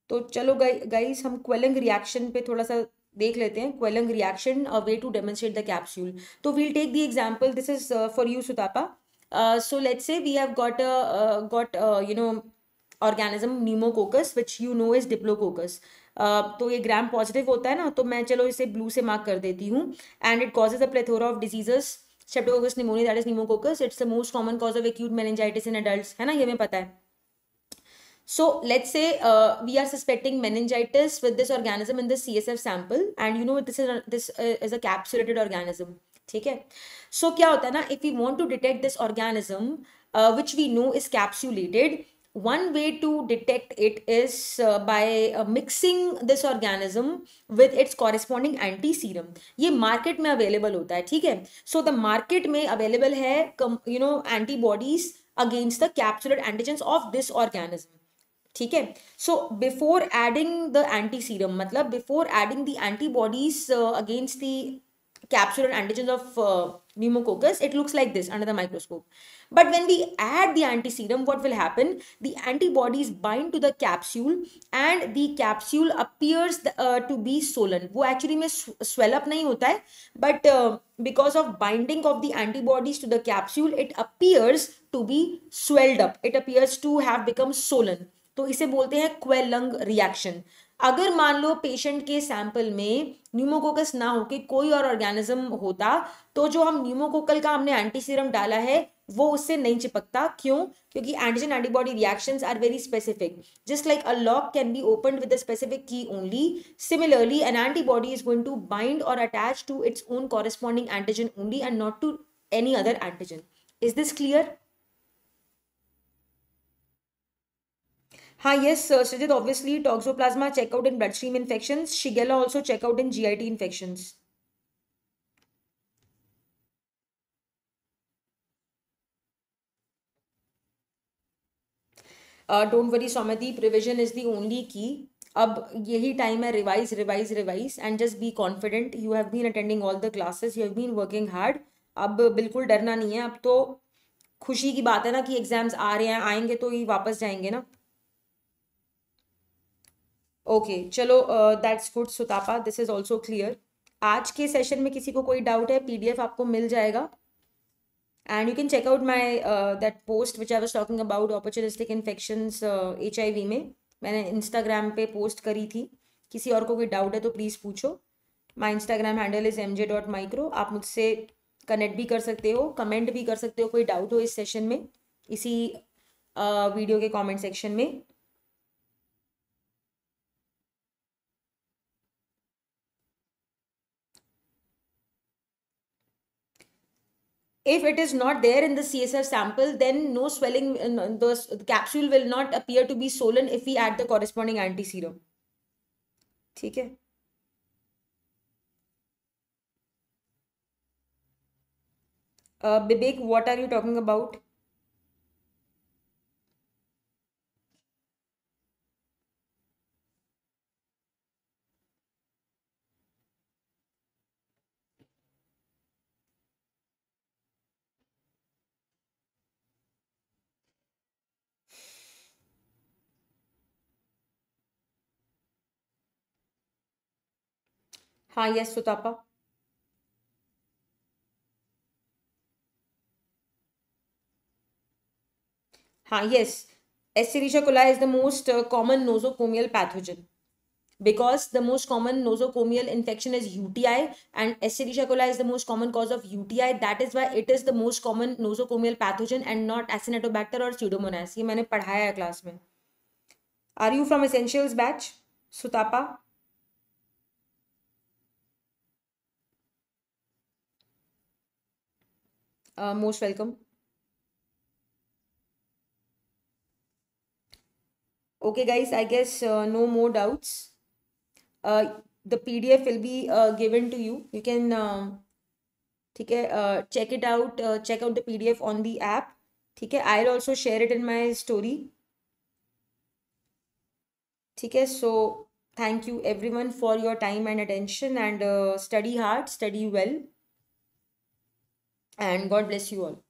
तो चलो guys, हम क्वेलंग reaction पे थोड़ा सा देख लेते हैं। Quellung reaction, a way to demonstrate the capsule. तो we'll take the example, this is for you Sutapa. So let's say we have got organism pneumococcus, which you know is diplococcus. तो ये ग्राम पॉजिटिव होता है ना, तो मैं चलो इसे ब्लू से मार्क कर देती हूँ। And it causes a plethora of diseases, Streptococcus pneumonia, that is pneumococcus. It's the most common cause of acute meningitis in adults, है ना, ये हमें पता है। So let's say we are suspecting meningitis with this organism in the CSF sample, and this is a capsulated organism, ठीक है। So क्या होता है ना, if we want to detect this organism, which we know is capsulated, one way to detect it is by mixing this organism with its corresponding anti-serum. ये market में available होता है, ठीक है। So the market में available है antibodies against the capsulated antigens of this organism, ठीक है। So before adding the anti serum, मतलब before adding the antibodies against the capsular antigens of pneumococcus, it looks like this under the microscope. But when we add the antiserum, what will happen? The antibodies bind to the capsule and the capsule appears to be swollen. वो actually में swell up नहीं होता है, but because of binding of the antibodies to the capsule, it appears to be swelled up. It appears to have become swollen. तो इसे बोलते हैं quellung reaction. अगर मान लो पेशेंट के सैंपल में न्यूमोकोकस ना होके कोई और ऑर्गेनिज्म होता, तो जो हम न्यूमोकोकल का हमने एंटी सीरम डाला है वो उससे नहीं चिपकता। क्यों? क्योंकि antigen antibody reactions are very specific. Just like a lock can be opened with a specific key only, similarly an antibody is going to bind और attach to its own corresponding antigen only and not to any other antigen. Is this clear? हाँ, yes, Srijit, obviously toxoplasma check out in bloodstream infections, Shigella also check out in GIT infections. Don't worry Soumyadeep, revision is the only key. अब यही time है, revise revise revise and just be confident. You have been attending all the classes, you have been working hard. अब बिल्कुल डरना नहीं है। अब तो खुशी की बात है ना कि एग्जाम्स आ रहे हैं, आएंगे तो ही वापस जाएंगे ना। ओके, चलो, that's good Sutapa, this is also clear. आज के सेशन में किसी को कोई डाउट है? PDF आपको मिल जाएगा And you can check out my that post which I was talking about opportunistic infections HIV में मैंने इंस्टाग्राम पे पोस्ट करी थी. किसी और को कोई डाउट है तो प्लीज़ पूछो. My Instagram handle is mj.micro. आप मुझसे कनेक्ट भी कर सकते हो, कमेंट भी कर सकते हो कोई डाउट हो इस सेशन में, इसी वीडियो के कमेंट सेक्शन में. If it is not there in the CSF sample, then no swelling, the capsule will not appear to be swollen if we add the corresponding anti-serum. ठीक है. Bibek, what are you talking about? हाँ, yes, Sutapa. हाँ, yes. Escherichia coli is the most common nosocomial pathogen. Because the most common nosocomial infection is UTI, and Escherichia coli is the most common cause of UTI. That is why it is the most common nosocomial pathogen and not Acinetobacter or Pseudomonas. ये मैंने पढ़ाया है class में. Are you from Essentials batch, Sutapa? Most welcome. Okay, guys, I guess no more doubts. The PDF will be given to you. You can ठीक है, check it out. Check out the PDF on the app. ठीक है, I'll also share it in my story. ठीक है, so thank you everyone for your time and attention, and study hard, study well, and God bless you all.